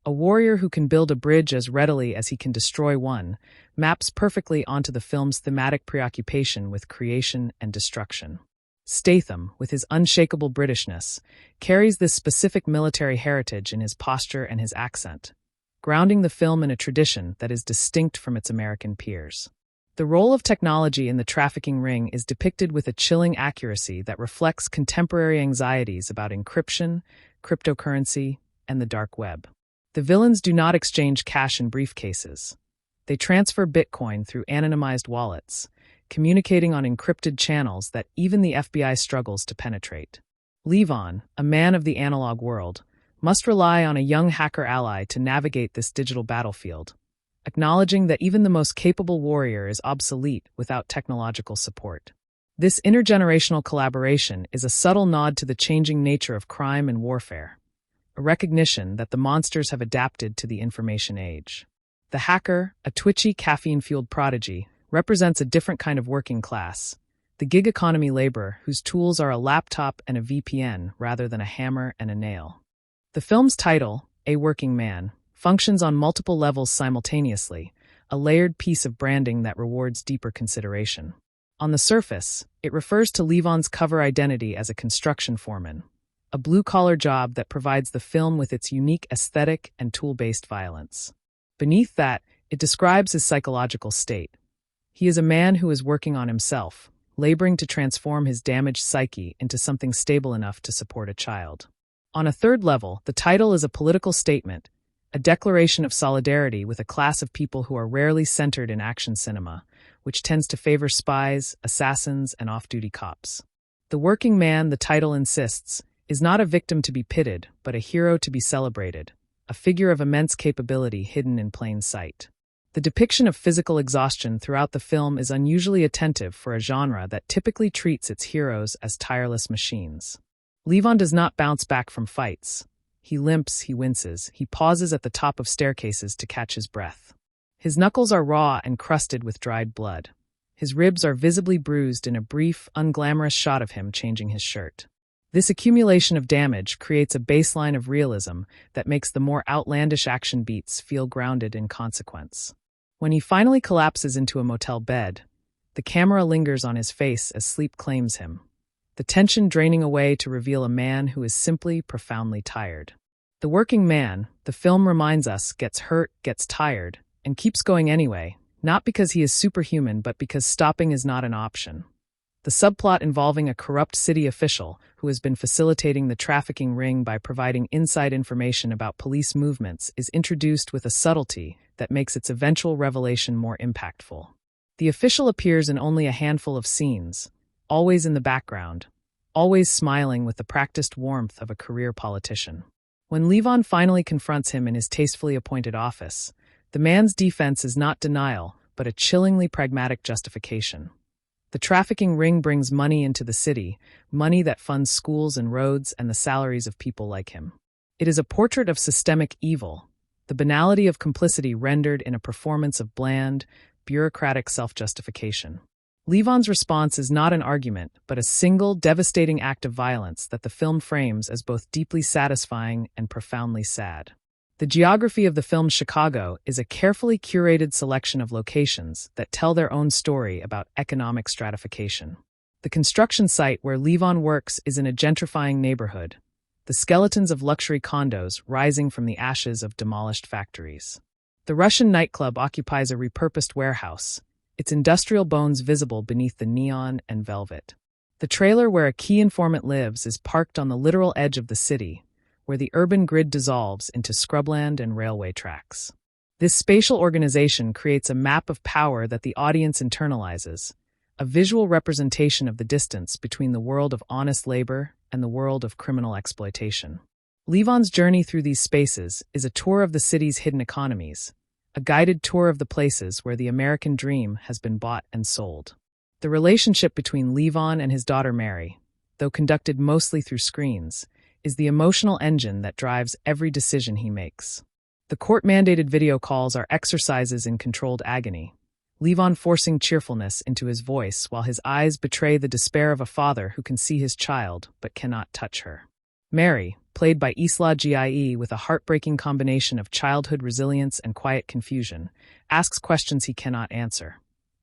a warrior who can build a bridge as readily as he can destroy one, maps perfectly onto the film's thematic preoccupation with creation and destruction. Statham, with his unshakable Britishness, carries this specific military heritage in his posture and his accent, grounding the film in a tradition that is distinct from its American peers. The role of technology in the trafficking ring is depicted with a chilling accuracy that reflects contemporary anxieties about encryption, cryptocurrency, and the dark web. The villains do not exchange cash in briefcases. They transfer Bitcoin through anonymized wallets, communicating on encrypted channels that even the FBI struggles to penetrate. Levon, a man of the analog world, must rely on a young hacker ally to navigate this digital battlefield, acknowledging that even the most capable warrior is obsolete without technological support. This intergenerational collaboration is a subtle nod to the changing nature of crime and warfare, a recognition that the monsters have adapted to the information age. The hacker, a twitchy, caffeine-fueled prodigy, represents a different kind of working class, the gig economy laborer whose tools are a laptop and a VPN rather than a hammer and a nail. The film's title, A Working Man, functions on multiple levels simultaneously, a layered piece of branding that rewards deeper consideration. On the surface, it refers to Levon's cover identity as a construction foreman, a blue-collar job that provides the film with its unique aesthetic and tool-based violence. Beneath that, it describes his psychological state. He is a man who is working on himself, laboring to transform his damaged psyche into something stable enough to support a child. On a third level, the title is a political statement, a declaration of solidarity with a class of people who are rarely centered in action cinema, which tends to favor spies, assassins, and off-duty cops. The working man, the title insists, is not a victim to be pitted, but a hero to be celebrated, a figure of immense capability hidden in plain sight. The depiction of physical exhaustion throughout the film is unusually attentive for a genre that typically treats its heroes as tireless machines. Levon does not bounce back from fights. He limps, he winces, he pauses at the top of staircases to catch his breath. His knuckles are raw and crusted with dried blood. His ribs are visibly bruised in a brief, unglamorous shot of him changing his shirt. This accumulation of damage creates a baseline of realism that makes the more outlandish action beats feel grounded in consequence. When he finally collapses into a motel bed, the camera lingers on his face as sleep claims him, the tension draining away to reveal a man who is simply profoundly tired. The working man, the film reminds us, gets hurt, gets tired, and keeps going anyway, not because he is superhuman but because stopping is not an option. The subplot involving a corrupt city official who has been facilitating the trafficking ring by providing inside information about police movements is introduced with a subtlety that makes its eventual revelation more impactful. The official appears in only a handful of scenes, always in the background, always smiling with the practiced warmth of a career politician. When Levon finally confronts him in his tastefully appointed office, the man's defense is not denial, but a chillingly pragmatic justification. The trafficking ring brings money into the city, money that funds schools and roads and the salaries of people like him. It is a portrait of systemic evil, the banality of complicity rendered in a performance of bland, bureaucratic self-justification. Levon's response is not an argument, but a single, devastating act of violence that the film frames as both deeply satisfying and profoundly sad. The geography of the film's Chicago is a carefully curated selection of locations that tell their own story about economic stratification. The construction site where Levon works is in a gentrifying neighborhood, the skeletons of luxury condos rising from the ashes of demolished factories. The Russian nightclub occupies a repurposed warehouse, its industrial bones visible beneath the neon and velvet. The trailer where a key informant lives is parked on the literal edge of the city, where the urban grid dissolves into scrubland and railway tracks. This spatial organization creates a map of power that the audience internalizes, a visual representation of the distance between the world of honest labor and the world of criminal exploitation. Levon's journey through these spaces is a tour of the city's hidden economies, a guided tour of the places where the American dream has been bought and sold. The relationship between Levon and his daughter Mary, though conducted mostly through screens, is the emotional engine that drives every decision he makes. The court-mandated video calls are exercises in controlled agony, Levon forcing cheerfulness into his voice while his eyes betray the despair of a father who can see his child but cannot touch her. Mary, played by Isla Gie with a heartbreaking combination of childhood resilience and quiet confusion, asks questions he cannot answer.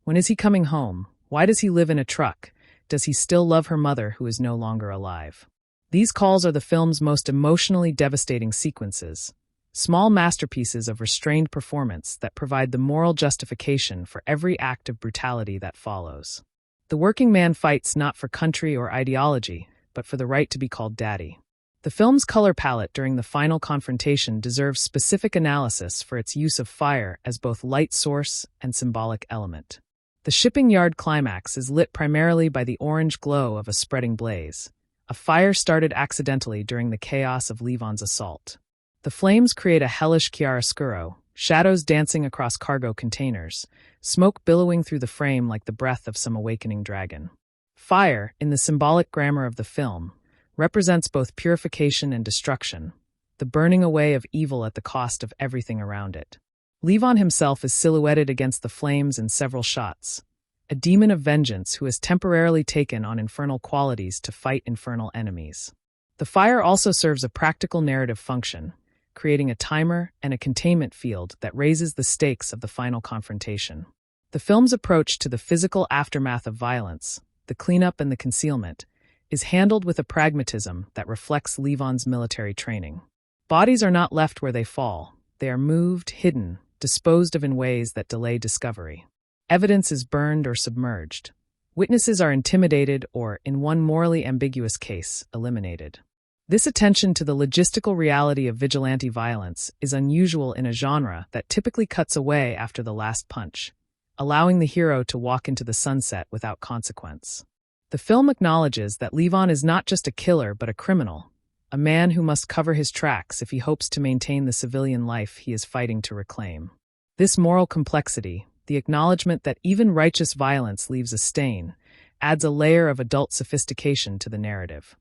When is he coming home? Why does he live in a truck? Does he still love her mother who is no longer alive? These calls are the film's most emotionally devastating sequences, small masterpieces of restrained performance that provide the moral justification for every act of brutality that follows. The working man fights not for country or ideology, but for the right to be called daddy. The film's color palette during the final confrontation deserves specific analysis for its use of fire as both light source and symbolic element. The shipping yard climax is lit primarily by the orange glow of a spreading blaze, a fire started accidentally during the chaos of Levon's assault. The flames create a hellish chiaroscuro, shadows dancing across cargo containers, smoke billowing through the frame like the breath of some awakening dragon. Fire, in the symbolic grammar of the film, represents both purification and destruction, the burning away of evil at the cost of everything around it. Levon himself is silhouetted against the flames in several shots, a demon of vengeance who has temporarily taken on infernal qualities to fight infernal enemies. The fire also serves a practical narrative function, creating a timer and a containment field that raises the stakes of the final confrontation. The film's approach to the physical aftermath of violence, the cleanup and the concealment, is handled with a pragmatism that reflects Levon's military training. Bodies are not left where they fall. They are moved, hidden, disposed of in ways that delay discovery. Evidence is burned or submerged. Witnesses are intimidated or, in one morally ambiguous case, eliminated. This attention to the logistical reality of vigilante violence is unusual in a genre that typically cuts away after the last punch, allowing the hero to walk into the sunset without consequence. The film acknowledges that Levon is not just a killer but a criminal, a man who must cover his tracks if he hopes to maintain the civilian life he is fighting to reclaim. This moral complexity, the acknowledgement that even righteous violence leaves a stain, adds a layer of adult sophistication to the narrative.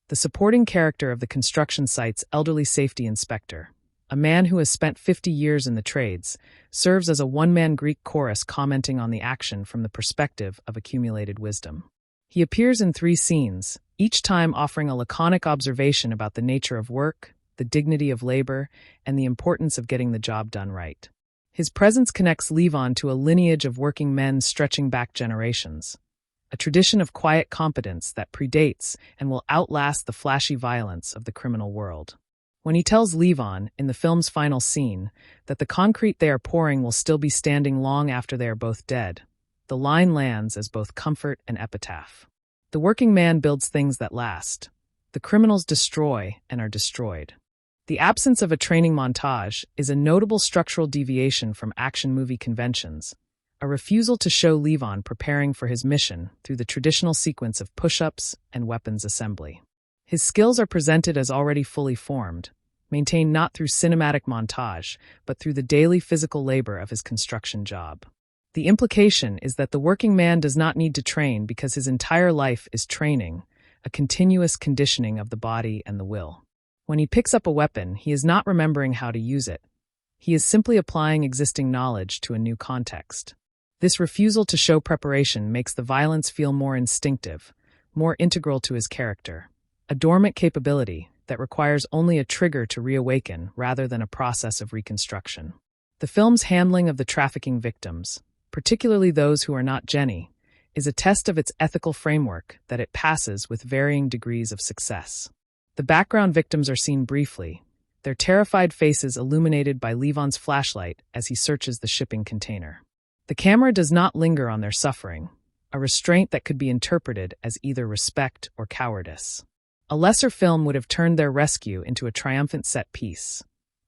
The supporting character of the construction site's elderly safety inspector, a man who has spent 50 years in the trades, serves as a one-man Greek chorus commenting on the action from the perspective of accumulated wisdom. He appears in 3 scenes, each time offering a laconic observation about the nature of work, the dignity of labor, and the importance of getting the job done right. His presence connects Levon to a lineage of working men stretching back generations, a tradition of quiet competence that predates and will outlast the flashy violence of the criminal world. When he tells Levon, in the film's final scene, that the concrete they are pouring will still be standing long after they are both dead, the line lands as both comfort and epitaph. The working man builds things that last. The criminals destroy and are destroyed. The absence of a training montage is a notable structural deviation from action movie conventions, a refusal to show Levon preparing for his mission through the traditional sequence of push-ups and weapons assembly. His skills are presented as already fully formed, maintained not through cinematic montage, but through the daily physical labor of his construction job. The implication is that the working man does not need to train because his entire life is training, a continuous conditioning of the body and the will. When he picks up a weapon, he is not remembering how to use it. He is simply applying existing knowledge to a new context. This refusal to show preparation makes the violence feel more instinctive, more integral to his character, a dormant capability that requires only a trigger to reawaken rather than a process of reconstruction. The film's handling of the trafficking victims, particularly those who are not Jenny, is a test of its ethical framework that it passes with varying degrees of success. The background victims are seen briefly, their terrified faces illuminated by Levon's flashlight as he searches the shipping container. The camera does not linger on their suffering, a restraint that could be interpreted as either respect or cowardice. A lesser film would have turned their rescue into a triumphant set piece.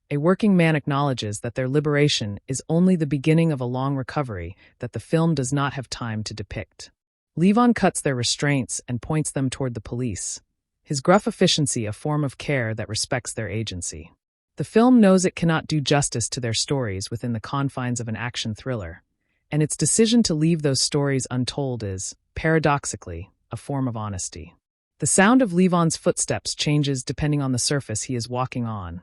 A working man acknowledges that their liberation is only the beginning of a long recovery that the film does not have time to depict. Levon cuts their restraints and points them toward the police, his gruff efficiency a form of care that respects their agency. The film knows it cannot do justice to their stories within the confines of an action thriller, and its decision to leave those stories untold is, paradoxically, a form of honesty. The sound of Levon's footsteps changes depending on the surface he is walking on,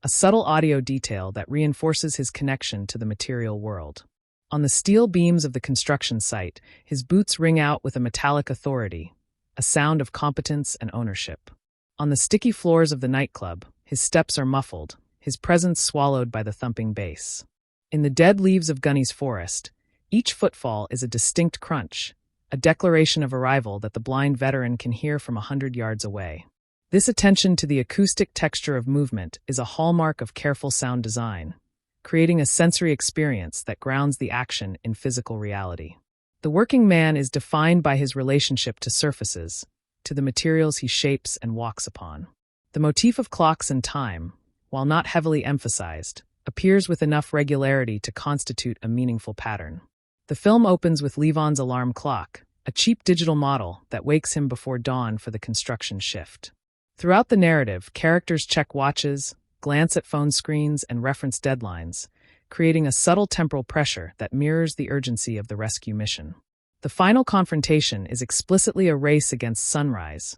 a subtle audio detail that reinforces his connection to the material world. On the steel beams of the construction site, his boots ring out with a metallic authority, a sound of competence and ownership. On the sticky floors of the nightclub, his steps are muffled, his presence swallowed by the thumping bass. In the dead leaves of Gunny's forest, each footfall is a distinct crunch, a declaration of arrival that the blind veteran can hear from 100 yards away. This attention to the acoustic texture of movement is a hallmark of careful sound design, creating a sensory experience that grounds the action in physical reality. The working man is defined by his relationship to surfaces, to the materials he shapes and walks upon. The motif of clocks and time, while not heavily emphasized, appears with enough regularity to constitute a meaningful pattern. The film opens with Levon's alarm clock, a cheap digital model that wakes him before dawn for the construction shift. Throughout the narrative, characters check watches, glance at phone screens, and reference deadlines, creating a subtle temporal pressure that mirrors the urgency of the rescue mission. The final confrontation is explicitly a race against sunrise,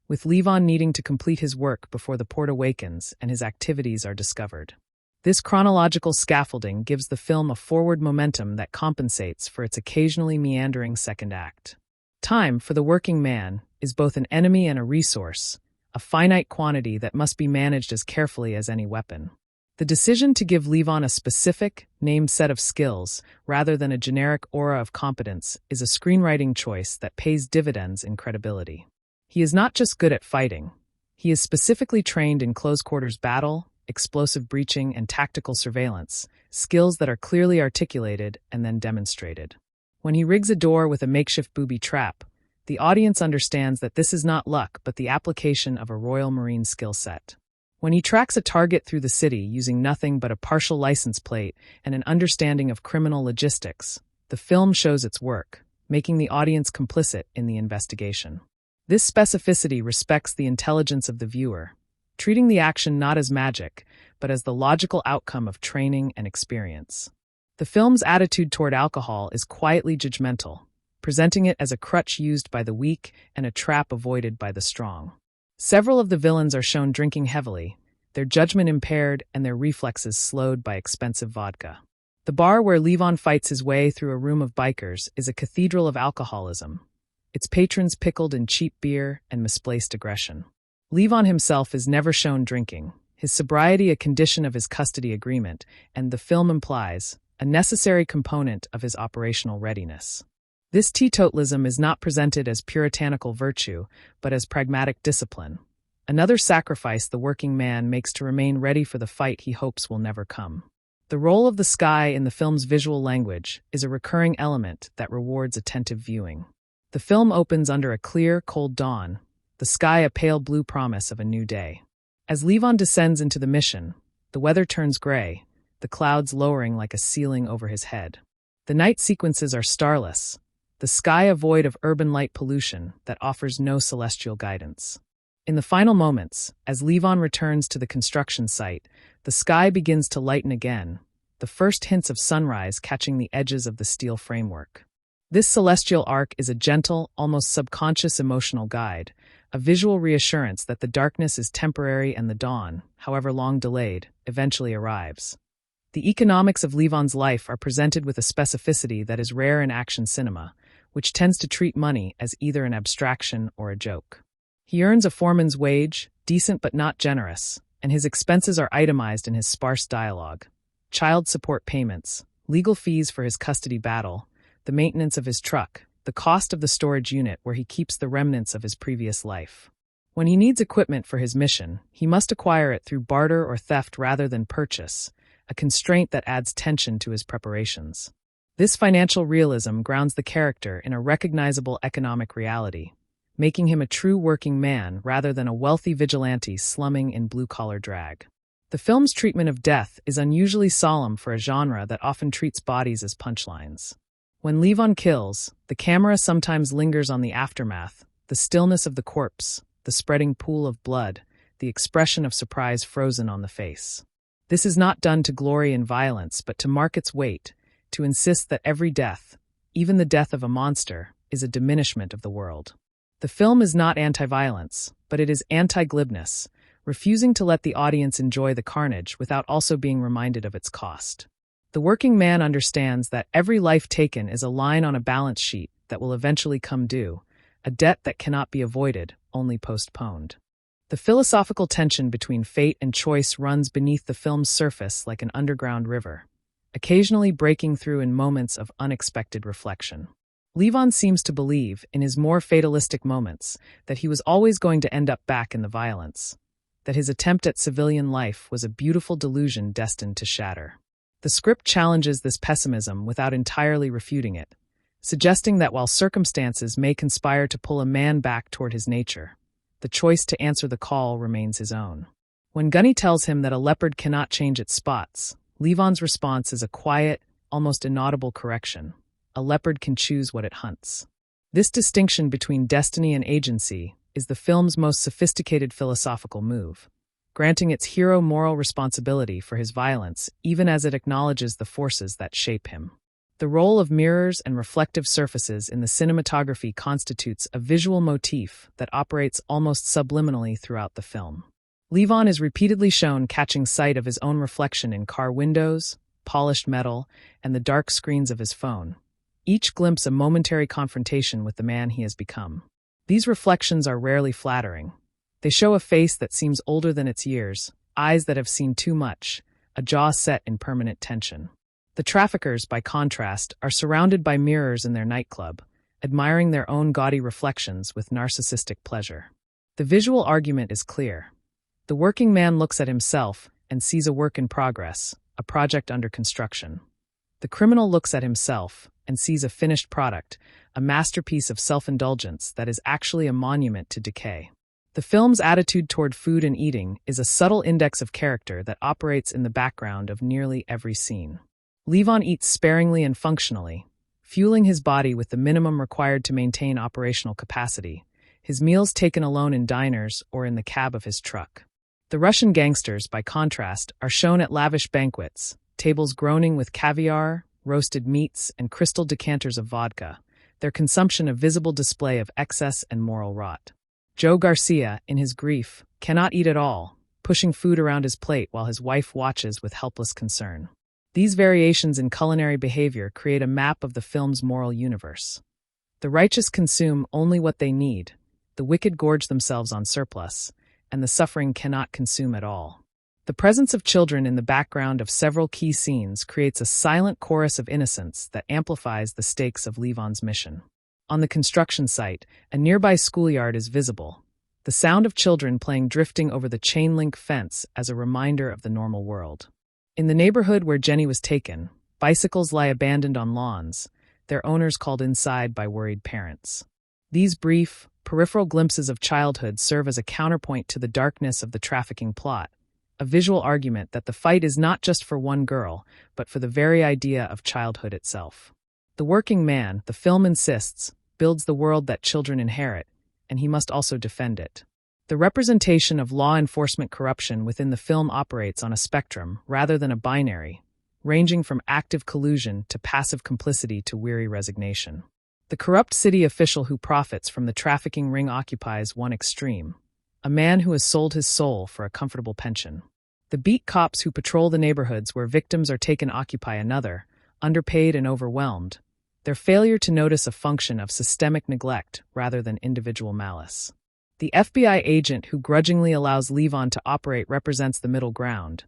with Levon needing to complete his work before the port awakens and his activities are discovered. This chronological scaffolding gives the film a forward momentum that compensates for its occasionally meandering second act. Time, for the working man, is both an enemy and a resource, a finite quantity that must be managed as carefully as any weapon. The decision to give Levon a specific, named set of skills, rather than a generic aura of competence, is a screenwriting choice that pays dividends in credibility. He is not just good at fighting. He is specifically trained in close-quarters battle, explosive breaching, and tactical surveillance, skills that are clearly articulated and then demonstrated. When he rigs a door with a makeshift booby trap, the audience understands that this is not luck but the application of a Royal Marine skill set. When he tracks a target through the city using nothing but a partial license plate and an understanding of criminal logistics, the film shows its work, making the audience complicit in the investigation. This specificity respects the intelligence of the viewer, treating the action not as magic, but as the logical outcome of training and experience. The film's attitude toward alcohol is quietly judgmental, presenting it as a crutch used by the weak and a trap avoided by the strong. Several of the villains are shown drinking heavily, their judgment impaired and their reflexes slowed by expensive vodka. The bar where Levon fights his way through a room of bikers is a cathedral of alcoholism, its patrons pickled in cheap beer and misplaced aggression. Levon himself is never shown drinking, his sobriety a condition of his custody agreement, and the film implies, a necessary component of his operational readiness. This teetotalism is not presented as puritanical virtue, but as pragmatic discipline, another sacrifice the working man makes to remain ready for the fight he hopes will never come. The role of the sky in the film's visual language is a recurring element that rewards attentive viewing. The film opens under a clear, cold dawn, the sky a pale blue promise of a new day. As Levon descends into the mission, the weather turns gray, the clouds lowering like a ceiling over his head. The night sequences are starless, the sky a void of urban light pollution that offers no celestial guidance. In the final moments, as Levon returns to the construction site, the sky begins to lighten again, the first hints of sunrise catching the edges of the steel framework. This celestial arc is a gentle, almost subconscious emotional guide, a visual reassurance that the darkness is temporary and the dawn, however long delayed, eventually arrives. The economics of Levon's life are presented with a specificity that is rare in action cinema, which tends to treat money as either an abstraction or a joke. He earns a foreman's wage, decent but not generous, and his expenses are itemized in his sparse dialogue. Child support payments, legal fees for his custody battle, the maintenance of his truck, the cost of the storage unit where he keeps the remnants of his previous life. When he needs equipment for his mission, he must acquire it through barter or theft rather than purchase, a constraint that adds tension to his preparations. This financial realism grounds the character in a recognizable economic reality, making him a true working man rather than a wealthy vigilante slumming in blue-collar drag. The film's treatment of death is unusually solemn for a genre that often treats bodies as punchlines. When Levon kills, the camera sometimes lingers on the aftermath, the stillness of the corpse, the spreading pool of blood, the expression of surprise frozen on the face. This is not done to glory in violence, but to mark its weight, to insist that every death, even the death of a monster, is a diminishment of the world. The film is not anti-violence, but it is anti-glibness, refusing to let the audience enjoy the carnage without also being reminded of its cost. The working man understands that every life taken is a line on a balance sheet that will eventually come due, a debt that cannot be avoided, only postponed. The philosophical tension between fate and choice runs beneath the film's surface like an underground river, occasionally breaking through in moments of unexpected reflection. Levon seems to believe, in his more fatalistic moments, that he was always going to end up back in the violence, that his attempt at civilian life was a beautiful delusion destined to shatter. The script challenges this pessimism without entirely refuting it, suggesting that while circumstances may conspire to pull a man back toward his nature, the choice to answer the call remains his own. When Gunny tells him that a leopard cannot change its spots, Levon's response is a quiet, almost inaudible correction. A leopard can choose what it hunts. This distinction between destiny and agency is the film's most sophisticated philosophical move, granting its hero moral responsibility for his violence even as it acknowledges the forces that shape him. The role of mirrors and reflective surfaces in the cinematography constitutes a visual motif that operates almost subliminally throughout the film. Levon is repeatedly shown catching sight of his own reflection in car windows, polished metal, and the dark screens of his phone, each glimpse a momentary confrontation with the man he has become. These reflections are rarely flattering. They show a face that seems older than its years, eyes that have seen too much, a jaw set in permanent tension. The traffickers, by contrast, are surrounded by mirrors in their nightclub, admiring their own gaudy reflections with narcissistic pleasure. The visual argument is clear. The working man looks at himself and sees a work in progress, a project under construction. The criminal looks at himself and sees a finished product, a masterpiece of self-indulgence that is actually a monument to decay. The film's attitude toward food and eating is a subtle index of character that operates in the background of nearly every scene. Levon eats sparingly and functionally, fueling his body with the minimum required to maintain operational capacity, his meals taken alone in diners or in the cab of his truck. The Russian gangsters, by contrast, are shown at lavish banquets, tables groaning with caviar, roasted meats, and crystal decanters of vodka, their consumption a visible display of excess and moral rot. Joe Garcia, in his grief, cannot eat at all, pushing food around his plate while his wife watches with helpless concern. These variations in culinary behavior create a map of the film's moral universe. The righteous consume only what they need, the wicked gorge themselves on surplus, and the suffering cannot consume at all. The presence of children in the background of several key scenes creates a silent chorus of innocence that amplifies the stakes of Levon's mission. On the construction site, a nearby schoolyard is visible, the sound of children playing drifting over the chain-link fence as a reminder of the normal world. In the neighborhood where Jenny was taken, bicycles lie abandoned on lawns, their owners called inside by worried parents. These brief, peripheral glimpses of childhood serve as a counterpoint to the darkness of the trafficking plot, a visual argument that the fight is not just for one girl, but for the very idea of childhood itself. The working man, the film insists, builds the world that children inherit, and he must also defend it. The representation of law enforcement corruption within the film operates on a spectrum rather than a binary, ranging from active collusion to passive complicity to weary resignation. The corrupt city official who profits from the trafficking ring occupies one extreme, a man who has sold his soul for a comfortable pension. The beat cops who patrol the neighborhoods where victims are taken occupy another, underpaid and overwhelmed, their failure to notice a function of systemic neglect rather than individual malice. The FBI agent who grudgingly allows Levon to operate represents the middle ground,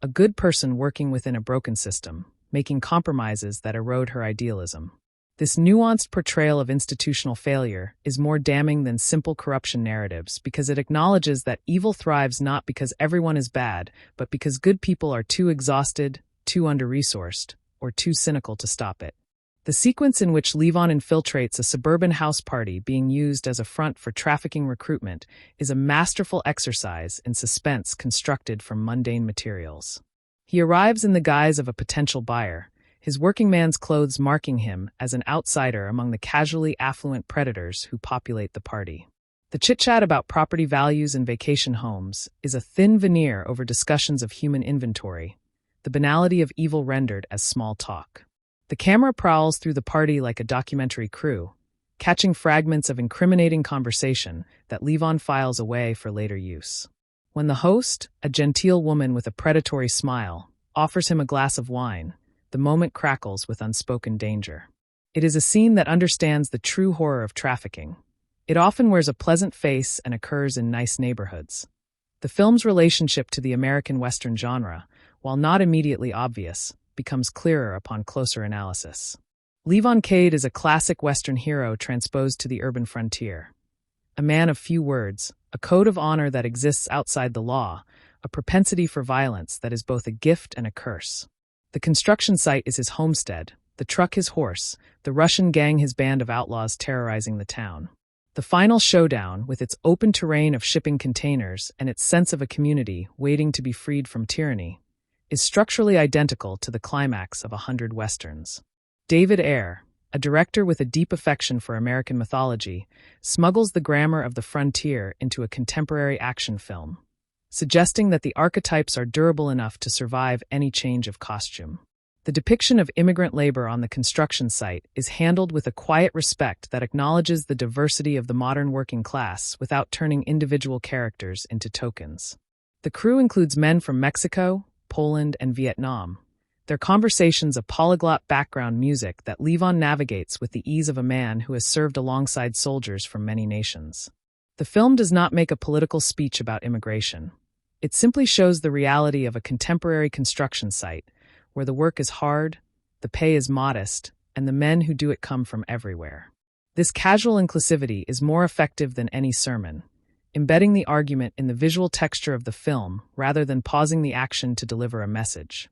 a good person working within a broken system, making compromises that erode her idealism. This nuanced portrayal of institutional failure is more damning than simple corruption narratives because it acknowledges that evil thrives not because everyone is bad, but because good people are too exhausted, too under-resourced, or too cynical to stop it. The sequence in which Levon infiltrates a suburban house party being used as a front for trafficking recruitment is a masterful exercise in suspense constructed from mundane materials. He arrives in the guise of a potential buyer, his working man's clothes marking him as an outsider among the casually affluent predators who populate the party. The chit-chat about property values and vacation homes is a thin veneer over discussions of human inventory, the banality of evil rendered as small talk. The camera prowls through the party like a documentary crew, catching fragments of incriminating conversation that Levon files away for later use. When the host, a genteel woman with a predatory smile, offers him a glass of wine, the moment crackles with unspoken danger. It is a scene that understands the true horror of trafficking. It often wears a pleasant face and occurs in nice neighborhoods. The film's relationship to the American Western genre, while not immediately obvious, becomes clearer upon closer analysis. Levon Cade is a classic Western hero transposed to the urban frontier. A man of few words, a code of honor that exists outside the law, a propensity for violence that is both a gift and a curse. The construction site is his homestead, the truck his horse, the Russian gang his band of outlaws terrorizing the town. The final showdown, with its open terrain of shipping containers and its sense of a community waiting to be freed from tyranny, is structurally identical to the climax of 100 Westerns. David Ayer, a director with a deep affection for American mythology, smuggles the grammar of the frontier into a contemporary action film, suggesting that the archetypes are durable enough to survive any change of costume. The depiction of immigrant labor on the construction site is handled with a quiet respect that acknowledges the diversity of the modern working class without turning individual characters into tokens. The crew includes men from Mexico, Poland, and Vietnam, their conversations a polyglot background music that Levon navigates with the ease of a man who has served alongside soldiers from many nations. The film does not make a political speech about immigration. It simply shows the reality of a contemporary construction site, where the work is hard, the pay is modest, and the men who do it come from everywhere. This casual inclusivity is more effective than any sermon, embedding the argument in the visual texture of the film rather than pausing the action to deliver a message.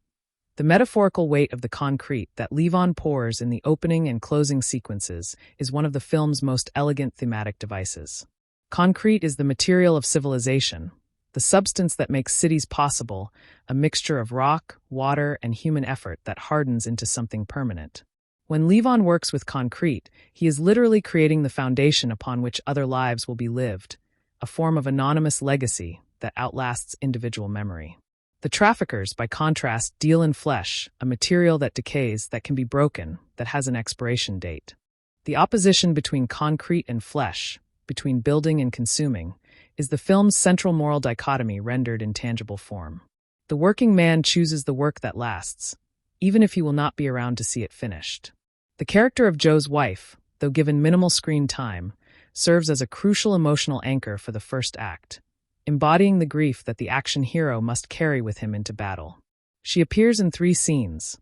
The metaphorical weight of the concrete that Levon pours in the opening and closing sequences is one of the film's most elegant thematic devices. Concrete is the material of civilization, the substance that makes cities possible, a mixture of rock, water, and human effort that hardens into something permanent. When Levon works with concrete, he is literally creating the foundation upon which other lives will be lived, a form of anonymous legacy that outlasts individual memory. The traffickers, by contrast, deal in flesh, a material that decays, that can be broken, that has an expiration date. The opposition between concrete and flesh, between building and consuming, is the film's central moral dichotomy rendered in tangible form. The working man chooses the work that lasts, even if he will not be around to see it finished. The character of Joe's wife, though given minimal screen time, serves as a crucial emotional anchor for the first act, embodying the grief that the action hero must carry with him into battle. She appears in 3 scenes: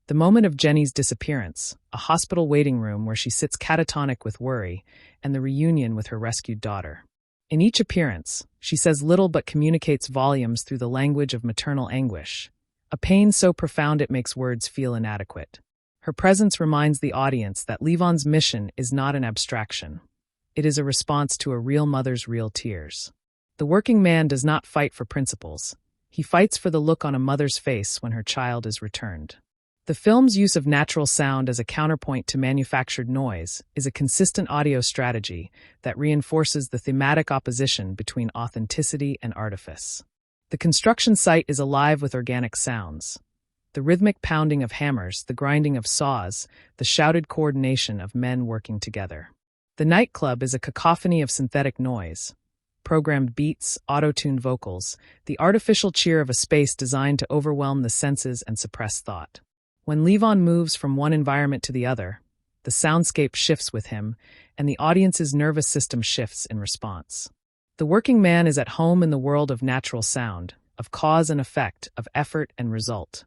the moment of Jenny's disappearance, a hospital waiting room where she sits catatonic with worry, and the reunion with her rescued daughter. In each appearance, she says little but communicates volumes through the language of maternal anguish, a pain so profound it makes words feel inadequate. Her presence reminds the audience that Levon's mission is not an abstraction. It is a response to a real mother's real tears. The working man does not fight for principles. He fights for the look on a mother's face when her child is returned. The film's use of natural sound as a counterpoint to manufactured noise is a consistent audio strategy that reinforces the thematic opposition between authenticity and artifice. The construction site is alive with organic sounds. The rhythmic pounding of hammers, the grinding of saws, the shouted coordination of men working together. The nightclub is a cacophony of synthetic noise, programmed beats, auto-tuned vocals, the artificial cheer of a space designed to overwhelm the senses and suppress thought. When Levon moves from one environment to the other, the soundscape shifts with him, and the audience's nervous system shifts in response. The working man is at home in the world of natural sound, of cause and effect, of effort and result.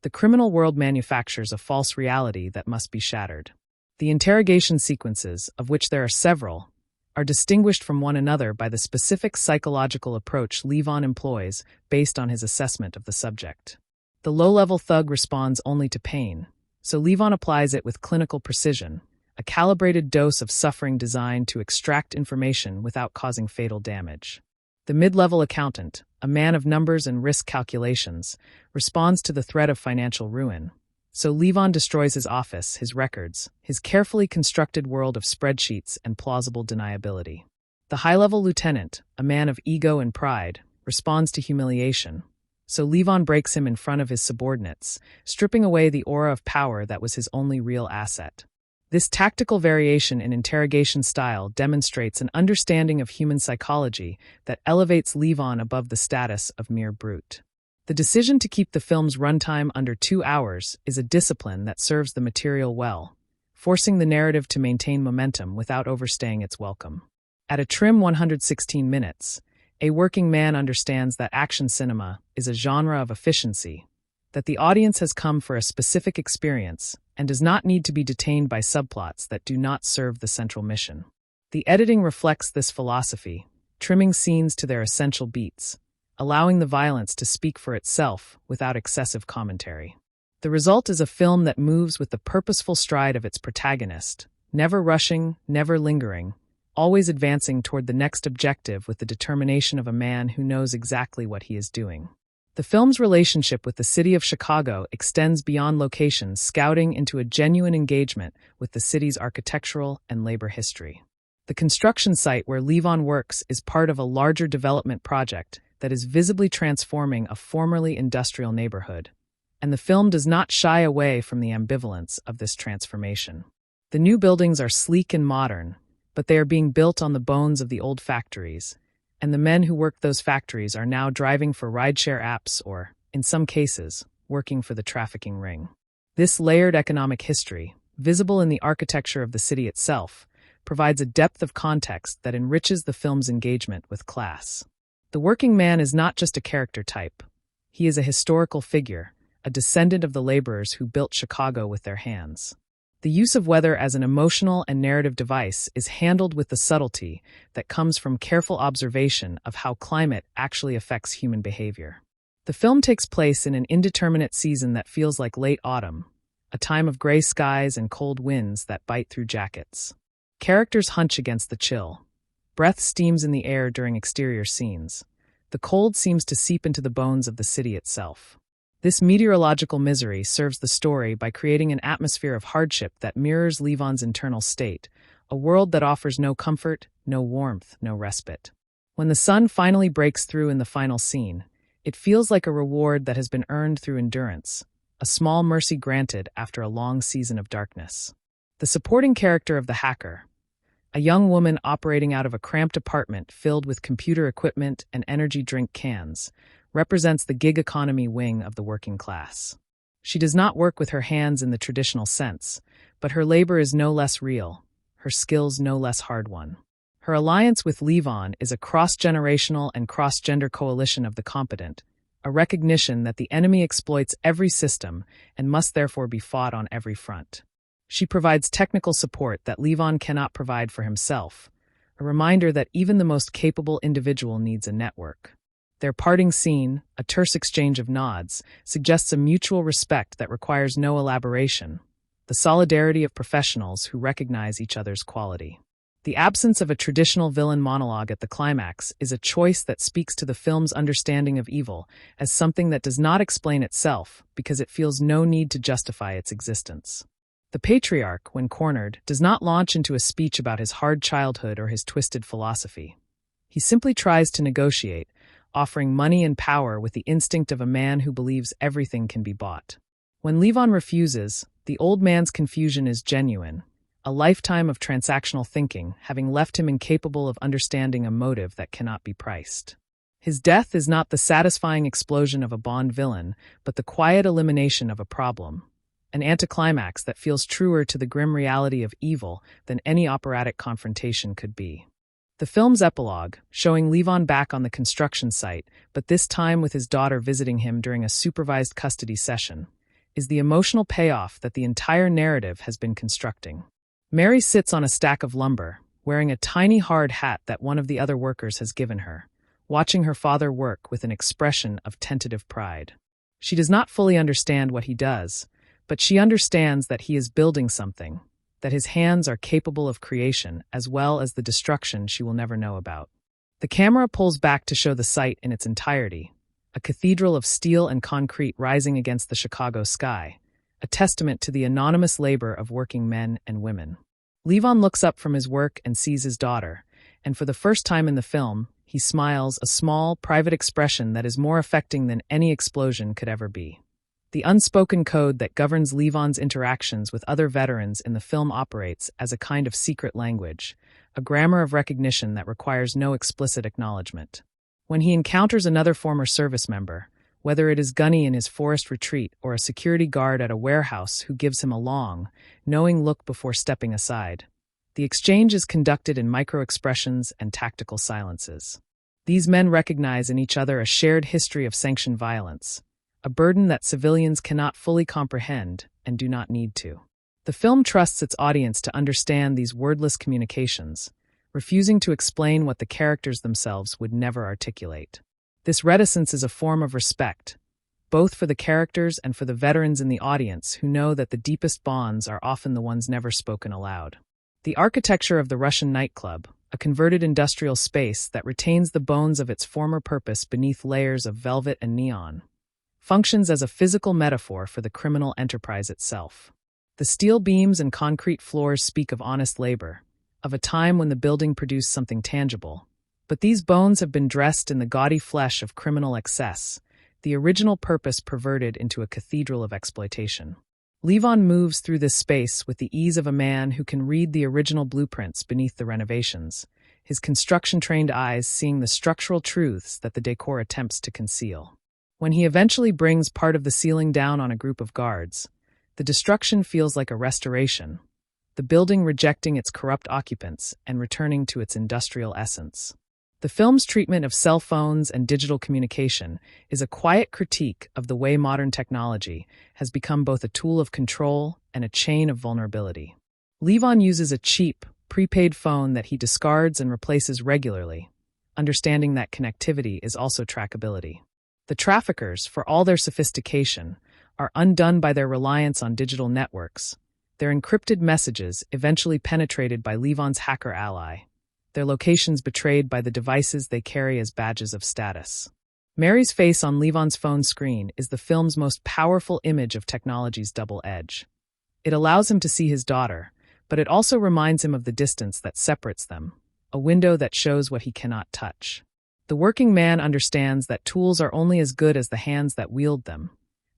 The criminal world manufactures a false reality that must be shattered. The interrogation sequences, of which there are several, are distinguished from one another by the specific psychological approach Levon employs based on his assessment of the subject. The low-level thug responds only to pain, so Levon applies it with clinical precision, a calibrated dose of suffering designed to extract information without causing fatal damage. The mid-level accountant, a man of numbers and risk calculations, responds to the threat of financial ruin, so Levon destroys his office, his records, his carefully constructed world of spreadsheets and plausible deniability. The high-level lieutenant, a man of ego and pride, responds to humiliation, so Levon breaks him in front of his subordinates, stripping away the aura of power that was his only real asset. This tactical variation in interrogation style demonstrates an understanding of human psychology that elevates Levon above the status of mere brute. The decision to keep the film's runtime under 2 hours is a discipline that serves the material well, forcing the narrative to maintain momentum without overstaying its welcome. At a trim 116 minutes, A Working Man understands that action cinema is a genre of efficiency, that the audience has come for a specific experience and does not need to be detained by subplots that do not serve the central mission. The editing reflects this philosophy, trimming scenes to their essential beats, allowing the violence to speak for itself without excessive commentary. The result is a film that moves with the purposeful stride of its protagonist, never rushing, never lingering, always advancing toward the next objective with the determination of a man who knows exactly what he is doing. The film's relationship with the city of Chicago extends beyond locations, scouting into a genuine engagement with the city's architectural and labor history. The construction site where Levon works is part of a larger development project that is visibly transforming a formerly industrial neighborhood, and the film does not shy away from the ambivalence of this transformation. The new buildings are sleek and modern, but they are being built on the bones of the old factories, and the men who work those factories are now driving for rideshare apps or, in some cases, working for the trafficking ring. This layered economic history, visible in the architecture of the city itself, provides a depth of context that enriches the film's engagement with class. The working man is not just a character type. He is a historical figure, a descendant of the laborers who built Chicago with their hands. The use of weather as an emotional and narrative device is handled with the subtlety that comes from careful observation of how climate actually affects human behavior. The film takes place in an indeterminate season that feels like late autumn, a time of gray skies and cold winds that bite through jackets. Characters hunch against the chill. Breath steams in the air during exterior scenes. The cold seems to seep into the bones of the city itself. This meteorological misery serves the story by creating an atmosphere of hardship that mirrors Levon's internal state, a world that offers no comfort, no warmth, no respite. When the sun finally breaks through in the final scene, it feels like a reward that has been earned through endurance, a small mercy granted after a long season of darkness. The supporting character of the hacker, a young woman operating out of a cramped apartment filled with computer equipment and energy drink cans, represents the gig economy wing of the working class. She does not work with her hands in the traditional sense, but her labor is no less real, her skills no less hard-won. Her alliance with Levon is a cross-generational and cross-gender coalition of the competent, a recognition that the enemy exploits every system and must therefore be fought on every front. She provides technical support that Levon cannot provide for himself, a reminder that even the most capable individual needs a network. Their parting scene, a terse exchange of nods, suggests a mutual respect that requires no elaboration, the solidarity of professionals who recognize each other's quality. The absence of a traditional villain monologue at the climax is a choice that speaks to the film's understanding of evil as something that does not explain itself because it feels no need to justify its existence. The patriarch, when cornered, does not launch into a speech about his hard childhood or his twisted philosophy. He simply tries to negotiate, offering money and power with the instinct of a man who believes everything can be bought. When Levon refuses, the old man's confusion is genuine, a lifetime of transactional thinking having left him incapable of understanding a motive that cannot be priced. His death is not the satisfying explosion of a Bond villain, but the quiet elimination of a problem, an anticlimax that feels truer to the grim reality of evil than any operatic confrontation could be. The film's epilogue, showing Levon back on the construction site, but this time with his daughter visiting him during a supervised custody session, is the emotional payoff that the entire narrative has been constructing. Mary sits on a stack of lumber, wearing a tiny hard hat that one of the other workers has given her, watching her father work with an expression of tentative pride. She does not fully understand what he does, but she understands that he is building something, that his hands are capable of creation as well as the destruction she will never know about. The camera pulls back to show the site in its entirety, a cathedral of steel and concrete rising against the Chicago sky, a testament to the anonymous labor of working men and women. Levon looks up from his work and sees his daughter, and for the first time in the film, he smiles, a small, private expression that is more affecting than any explosion could ever be. The unspoken code that governs Levon's interactions with other veterans in the film operates as a kind of secret language, a grammar of recognition that requires no explicit acknowledgement. When he encounters another former service member, whether it is Gunny in his forest retreat or a security guard at a warehouse who gives him a long, knowing look before stepping aside. The exchange is conducted in micro-expressions and tactical silences. These men recognize in each other a shared history of sanctioned violence, a burden that civilians cannot fully comprehend and do not need to. The film trusts its audience to understand these wordless communications, refusing to explain what the characters themselves would never articulate. This reticence is a form of respect, both for the characters and for the veterans in the audience who know that the deepest bonds are often the ones never spoken aloud. The architecture of the Russian nightclub, a converted industrial space that retains the bones of its former purpose beneath layers of velvet and neon, functions as a physical metaphor for the criminal enterprise itself. The steel beams and concrete floors speak of honest labor, of a time when the building produced something tangible. But these bones have been dressed in the gaudy flesh of criminal excess, the original purpose perverted into a cathedral of exploitation. Levon moves through this space with the ease of a man who can read the original blueprints beneath the renovations, his construction-trained eyes seeing the structural truths that the decor attempts to conceal. When he eventually brings part of the ceiling down on a group of guards, the destruction feels like a restoration, the building rejecting its corrupt occupants and returning to its industrial essence. The film's treatment of cell phones and digital communication is a quiet critique of the way modern technology has become both a tool of control and a chain of vulnerability. Levon uses a cheap, prepaid phone that he discards and replaces regularly, understanding that connectivity is also trackability. The traffickers, for all their sophistication, are undone by their reliance on digital networks, their encrypted messages eventually penetrated by Levon's hacker ally, their locations betrayed by the devices they carry as badges of status. Mary's face on Levon's phone screen is the film's most powerful image of technology's double edge. It allows him to see his daughter, but it also reminds him of the distance that separates them, a window that shows what he cannot touch. The working man understands that tools are only as good as the hands that wield them,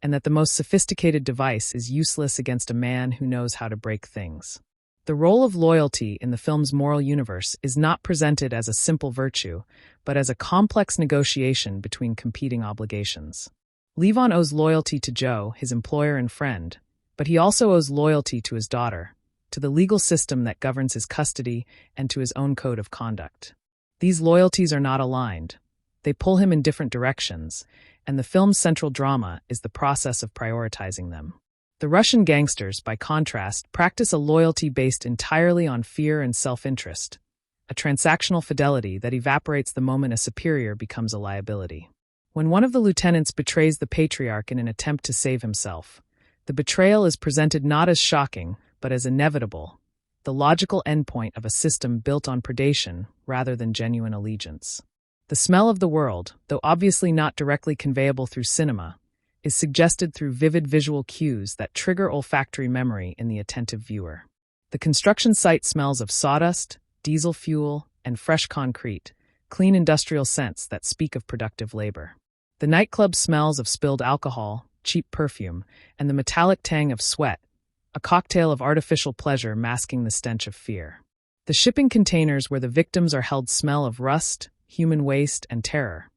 and that the most sophisticated device is useless against a man who knows how to break things. The role of loyalty in the film's moral universe is not presented as a simple virtue, but as a complex negotiation between competing obligations. Levon owes loyalty to Joe, his employer and friend, but he also owes loyalty to his daughter, to the legal system that governs his custody, and to his own code of conduct. These loyalties are not aligned. They pull him in different directions, and the film's central drama is the process of prioritizing them. The Russian gangsters, by contrast, practice a loyalty based entirely on fear and self-interest, a transactional fidelity that evaporates the moment a superior becomes a liability. When one of the lieutenants betrays the patriarch in an attempt to save himself, the betrayal is presented not as shocking, but as inevitable, the logical endpoint of a system built on predation rather than genuine allegiance. The smell of the world, though obviously not directly conveyable through cinema, is suggested through vivid visual cues that trigger olfactory memory in the attentive viewer. The construction site smells of sawdust, diesel fuel, and fresh concrete, clean industrial scents that speak of productive labor. The nightclub smells of spilled alcohol, cheap perfume, and the metallic tang of sweat, a cocktail of artificial pleasure masking the stench of fear. The shipping containers where the victims are held smell of rust, human waste, and terror,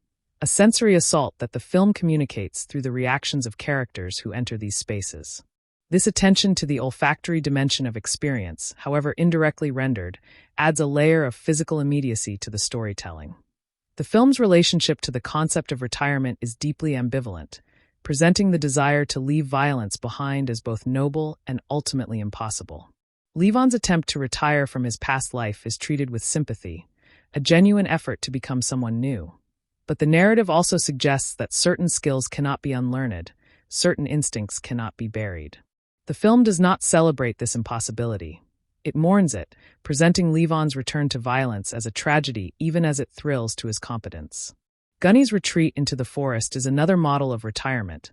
a sensory assault that the film communicates through the reactions of characters who enter these spaces. This attention to the olfactory dimension of experience, however indirectly rendered, adds a layer of physical immediacy to the storytelling. The film's relationship to the concept of retirement is deeply ambivalent, presenting the desire to leave violence behind as both noble and ultimately impossible. Levon's attempt to retire from his past life is treated with sympathy, a genuine effort to become someone new. But the narrative also suggests that certain skills cannot be unlearned, certain instincts cannot be buried. The film does not celebrate this impossibility. It mourns it, presenting Levon's return to violence as a tragedy even as it thrills to his competence. Gunny's retreat into the forest is another model of retirement,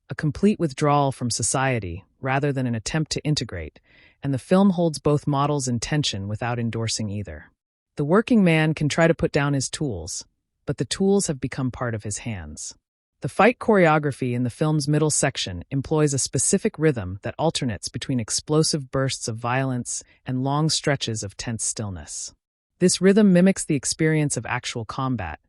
a complete withdrawal from society rather than an attempt to integrate, and the film holds both models in tension without endorsing either. The working man can try to put down his tools, but the tools have become part of his hands. The fight choreography in the film's middle section employs a specific rhythm that alternates between explosive bursts of violence and long stretches of tense stillness. This rhythm mimics the experience of actual combat,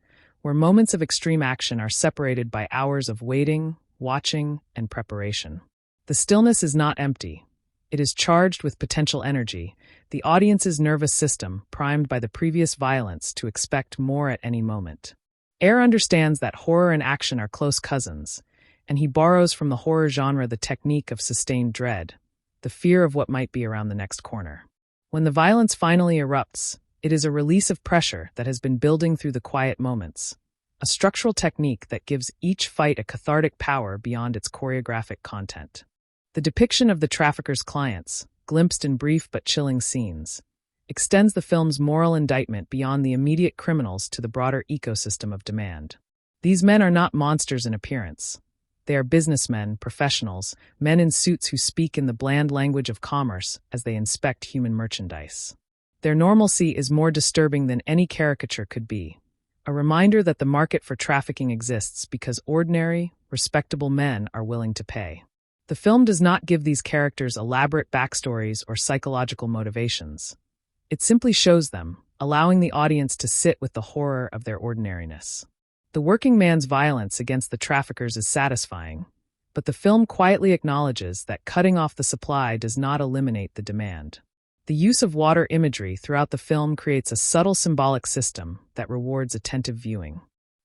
where moments of extreme action are separated by hours of waiting, watching, and preparation. The stillness is not empty. It is charged with potential energy, the audience's nervous system primed by the previous violence to expect more at any moment. Ayer understands that horror and action are close cousins, and he borrows from the horror genre the technique of sustained dread, the fear of what might be around the next corner. When the violence finally erupts, it is a release of pressure that has been building through the quiet moments, a structural technique that gives each fight a cathartic power beyond its choreographic content. The depiction of the trafficker's clients, glimpsed in brief but chilling scenes, extends the film's moral indictment beyond the immediate criminals to the broader ecosystem of demand. These men are not monsters in appearance. They are businessmen, professionals, men in suits who speak in the bland language of commerce as they inspect human merchandise. Their normalcy is more disturbing than any caricature could be, a reminder that the market for trafficking exists because ordinary, respectable men are willing to pay. The film does not give these characters elaborate backstories or psychological motivations. It simply shows them, allowing the audience to sit with the horror of their ordinariness. The working man's violence against the traffickers is satisfying, but the film quietly acknowledges that cutting off the supply does not eliminate the demand. The use of water imagery throughout the film creates a subtle symbolic system that rewards attentive viewing.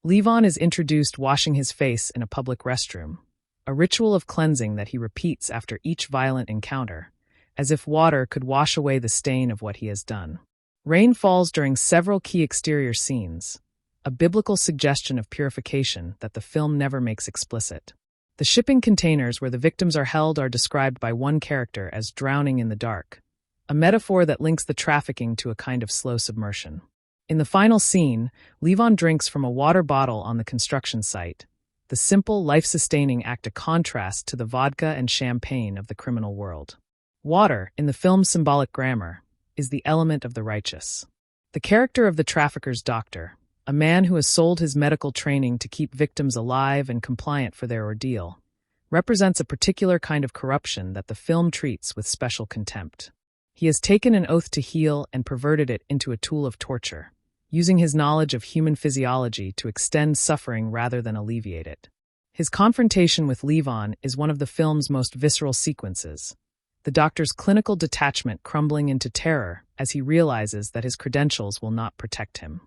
Levon is introduced washing his face in a public restroom, a ritual of cleansing that he repeats after each violent encounter, as if water could wash away the stain of what he has done. Rain falls during several key exterior scenes, a biblical suggestion of purification that the film never makes explicit. The shipping containers where the victims are held are described by one character as drowning in the dark, a metaphor that links the trafficking to a kind of slow submersion. In the final scene, Levon drinks from a water bottle on the construction site, the simple, life-sustaining act a contrast to the vodka and champagne of the criminal world. Water, in the film's symbolic grammar, is the element of the righteous. The character of the trafficker's doctor, a man who has sold his medical training to keep victims alive and compliant for their ordeal, represents a particular kind of corruption that the film treats with special contempt. He has taken an oath to heal and perverted it into a tool of torture, using his knowledge of human physiology to extend suffering rather than alleviate it. His confrontation with Levon is one of the film's most visceral sequences, the doctor's clinical detachment crumbling into terror as he realizes that his credentials will not protect him.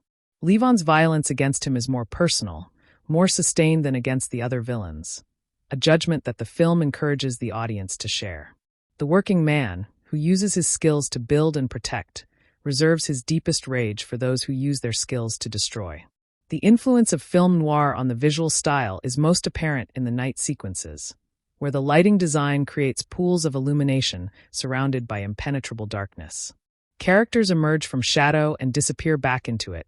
Levon's violence against him is more personal, more sustained than against the other villains, a judgment that the film encourages the audience to share. The working man, who uses his skills to build and protect, reserves his deepest rage for those who use their skills to destroy. The influence of film noir on the visual style is most apparent in the night sequences, where the lighting design creates pools of illumination surrounded by impenetrable darkness. Characters emerge from shadow and disappear back into it,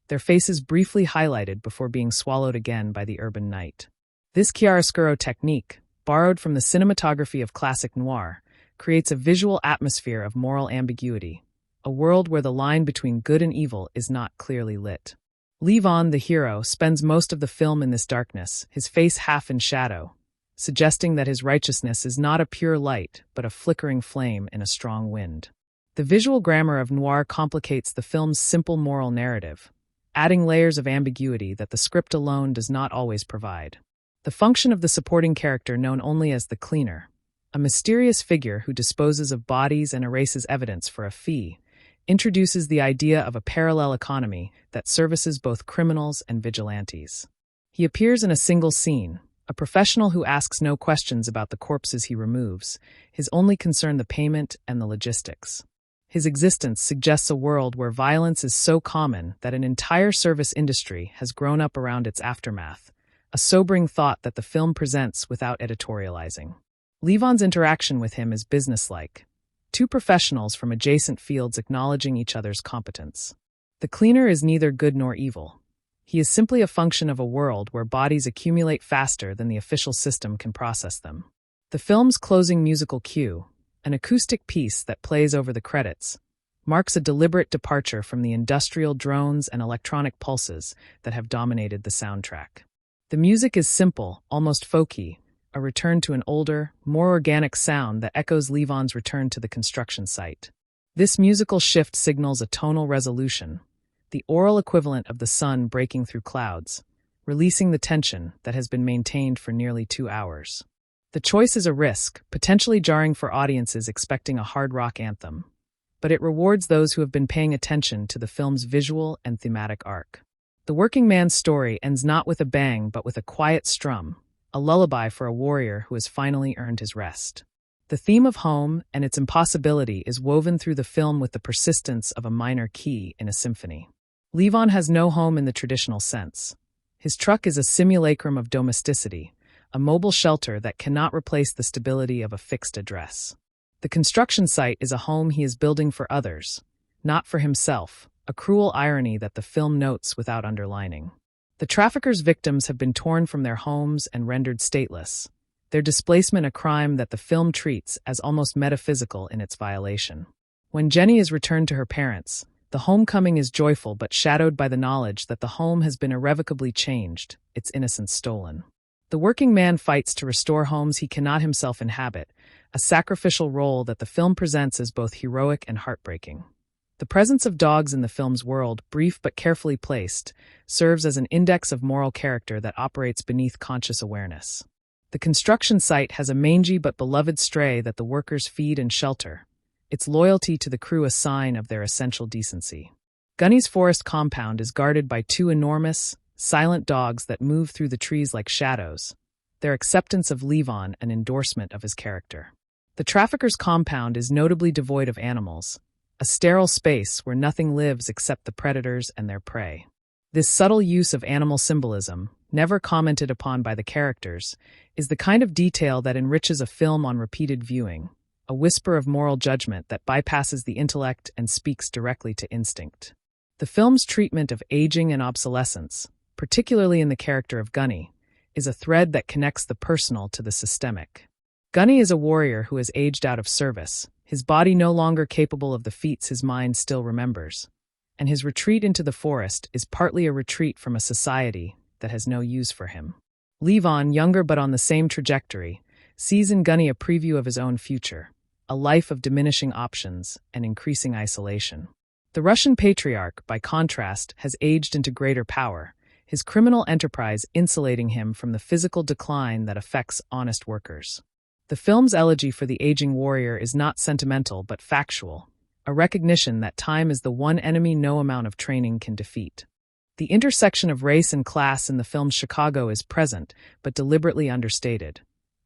their faces briefly highlighted before being swallowed again by the urban night. This chiaroscuro technique, borrowed from the cinematography of classic noir, creates a visual atmosphere of moral ambiguity, a world where the line between good and evil is not clearly lit. Levon, the hero, spends most of the film in this darkness, his face half in shadow, suggesting that his righteousness is not a pure light but a flickering flame in a strong wind. The visual grammar of noir complicates the film's simple moral narrative, adding layers of ambiguity that the script alone does not always provide. The function of the supporting character known only as the cleaner, a mysterious figure who disposes of bodies and erases evidence for a fee, introduces the idea of a parallel economy that services both criminals and vigilantes. He appears in a single scene, a professional who asks no questions about the corpses he removes, his only concern the payment and the logistics. His existence suggests a world where violence is so common that an entire service industry has grown up around its aftermath, a sobering thought that the film presents without editorializing. Levon's interaction with him is businesslike, two professionals from adjacent fields acknowledging each other's competence. The cleaner is neither good nor evil. He is simply a function of a world where bodies accumulate faster than the official system can process them. The film's closing musical cue, an acoustic piece that plays over the credits, marks a deliberate departure from the industrial drones and electronic pulses that have dominated the soundtrack. The music is simple, almost folky, a return to an older, more organic sound that echoes Levon's return to the construction site. This musical shift signals a tonal resolution, the oral equivalent of the sun breaking through clouds, releasing the tension that has been maintained for nearly 2 hours. The choice is a risk, potentially jarring for audiences expecting a hard rock anthem, but it rewards those who have been paying attention to the film's visual and thematic arc. The working man's story ends not with a bang but with a quiet strum, a lullaby for a warrior who has finally earned his rest. The theme of home and its impossibility is woven through the film with the persistence of a minor key in a symphony. Levon has no home in the traditional sense. His truck is a simulacrum of domesticity, a mobile shelter that cannot replace the stability of a fixed address. The construction site is a home he is building for others, not for himself, a cruel irony that the film notes without underlining. The traffickers' victims have been torn from their homes and rendered stateless, their displacement a crime that the film treats as almost metaphysical in its violation. When Jenny is returned to her parents, the homecoming is joyful but shadowed by the knowledge that the home has been irrevocably changed, its innocence stolen. The working man fights to restore homes he cannot himself inhabit, a sacrificial role that the film presents as both heroic and heartbreaking. The presence of dogs in the film's world, brief but carefully placed, serves as an index of moral character that operates beneath conscious awareness. The construction site has a mangy but beloved stray that the workers feed and shelter, its loyalty to the crew a sign of their essential decency. Gunny's forest compound is guarded by 2 enormous, silent dogs that move through the trees like shadows, their acceptance of Levon an endorsement of his character. The trafficker's compound is notably devoid of animals, a sterile space where nothing lives except the predators and their prey. This subtle use of animal symbolism, never commented upon by the characters, is the kind of detail that enriches a film on repeated viewing, a whisper of moral judgment that bypasses the intellect and speaks directly to instinct. The film's treatment of aging and obsolescence, particularly in the character of Gunny, is a thread that connects the personal to the systemic. Gunny is a warrior who has aged out of service, his body no longer capable of the feats his mind still remembers, and his retreat into the forest is partly a retreat from a society that has no use for him. Levon, younger but on the same trajectory, sees in Gunny a preview of his own future, a life of diminishing options and increasing isolation. The Russian patriarch, by contrast, has aged into greater power, his criminal enterprise insulating him from the physical decline that affects honest workers. The film's elegy for the aging warrior is not sentimental but factual, a recognition that time is the one enemy no amount of training can defeat. The intersection of race and class in the film's Chicago is present, but deliberately understated,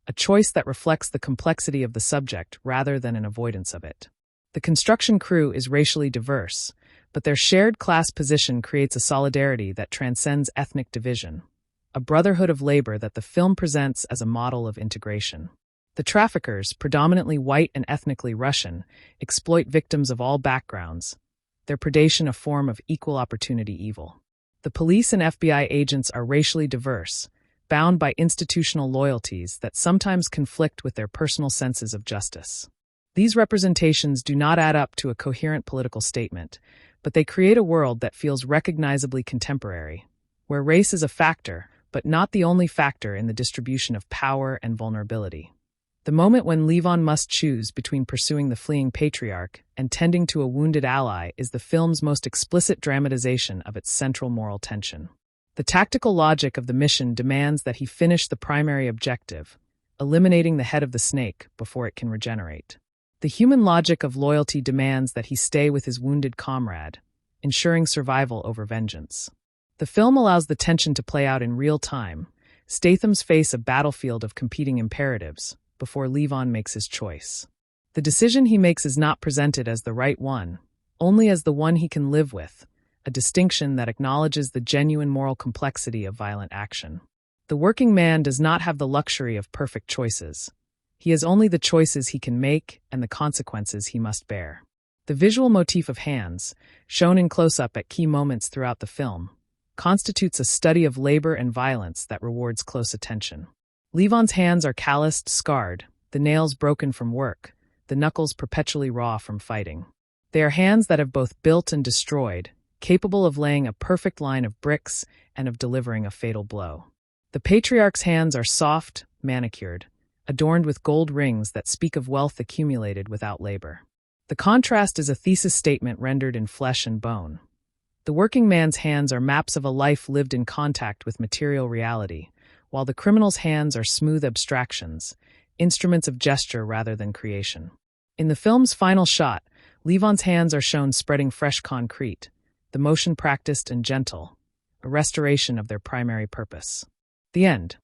a choice that reflects the complexity of the subject rather than an avoidance of it. The construction crew is racially diverse, but their shared class position creates a solidarity that transcends ethnic division, a brotherhood of labor that the film presents as a model of integration. The traffickers, predominantly white and ethnically Russian, exploit victims of all backgrounds, their predation a form of equal opportunity evil. The police and FBI agents are racially diverse, bound by institutional loyalties that sometimes conflict with their personal senses of justice. These representations do not add up to a coherent political statement, but they create a world that feels recognizably contemporary, where race is a factor, but not the only factor in the distribution of power and vulnerability. The moment when Levon must choose between pursuing the fleeing patriarch and tending to a wounded ally is the film's most explicit dramatization of its central moral tension. The tactical logic of the mission demands that he finish the primary objective, eliminating the head of the snake before it can regenerate. The human logic of loyalty demands that he stay with his wounded comrade, ensuring survival over vengeance. The film allows the tension to play out in real time. Statham's face a battlefield of competing imperatives before Levon makes his choice. The decision he makes is not presented as the right one, only as the one he can live with, a distinction that acknowledges the genuine moral complexity of violent action. The working man does not have the luxury of perfect choices. He has only the choices he can make and the consequences he must bear. The visual motif of hands, shown in close-up at key moments throughout the film, constitutes a study of labor and violence that rewards close attention. Levon's hands are calloused, scarred, the nails broken from work, the knuckles perpetually raw from fighting. They are hands that have both built and destroyed, capable of laying a perfect line of bricks and of delivering a fatal blow. The patriarch's hands are soft, manicured, adorned with gold rings that speak of wealth accumulated without labor. The contrast is a thesis statement rendered in flesh and bone. The working man's hands are maps of a life lived in contact with material reality, while the criminal's hands are smooth abstractions, instruments of gesture rather than creation. In the film's final shot, Levon's hands are shown spreading fresh concrete, the motion practiced and gentle, a restoration of their primary purpose. The end.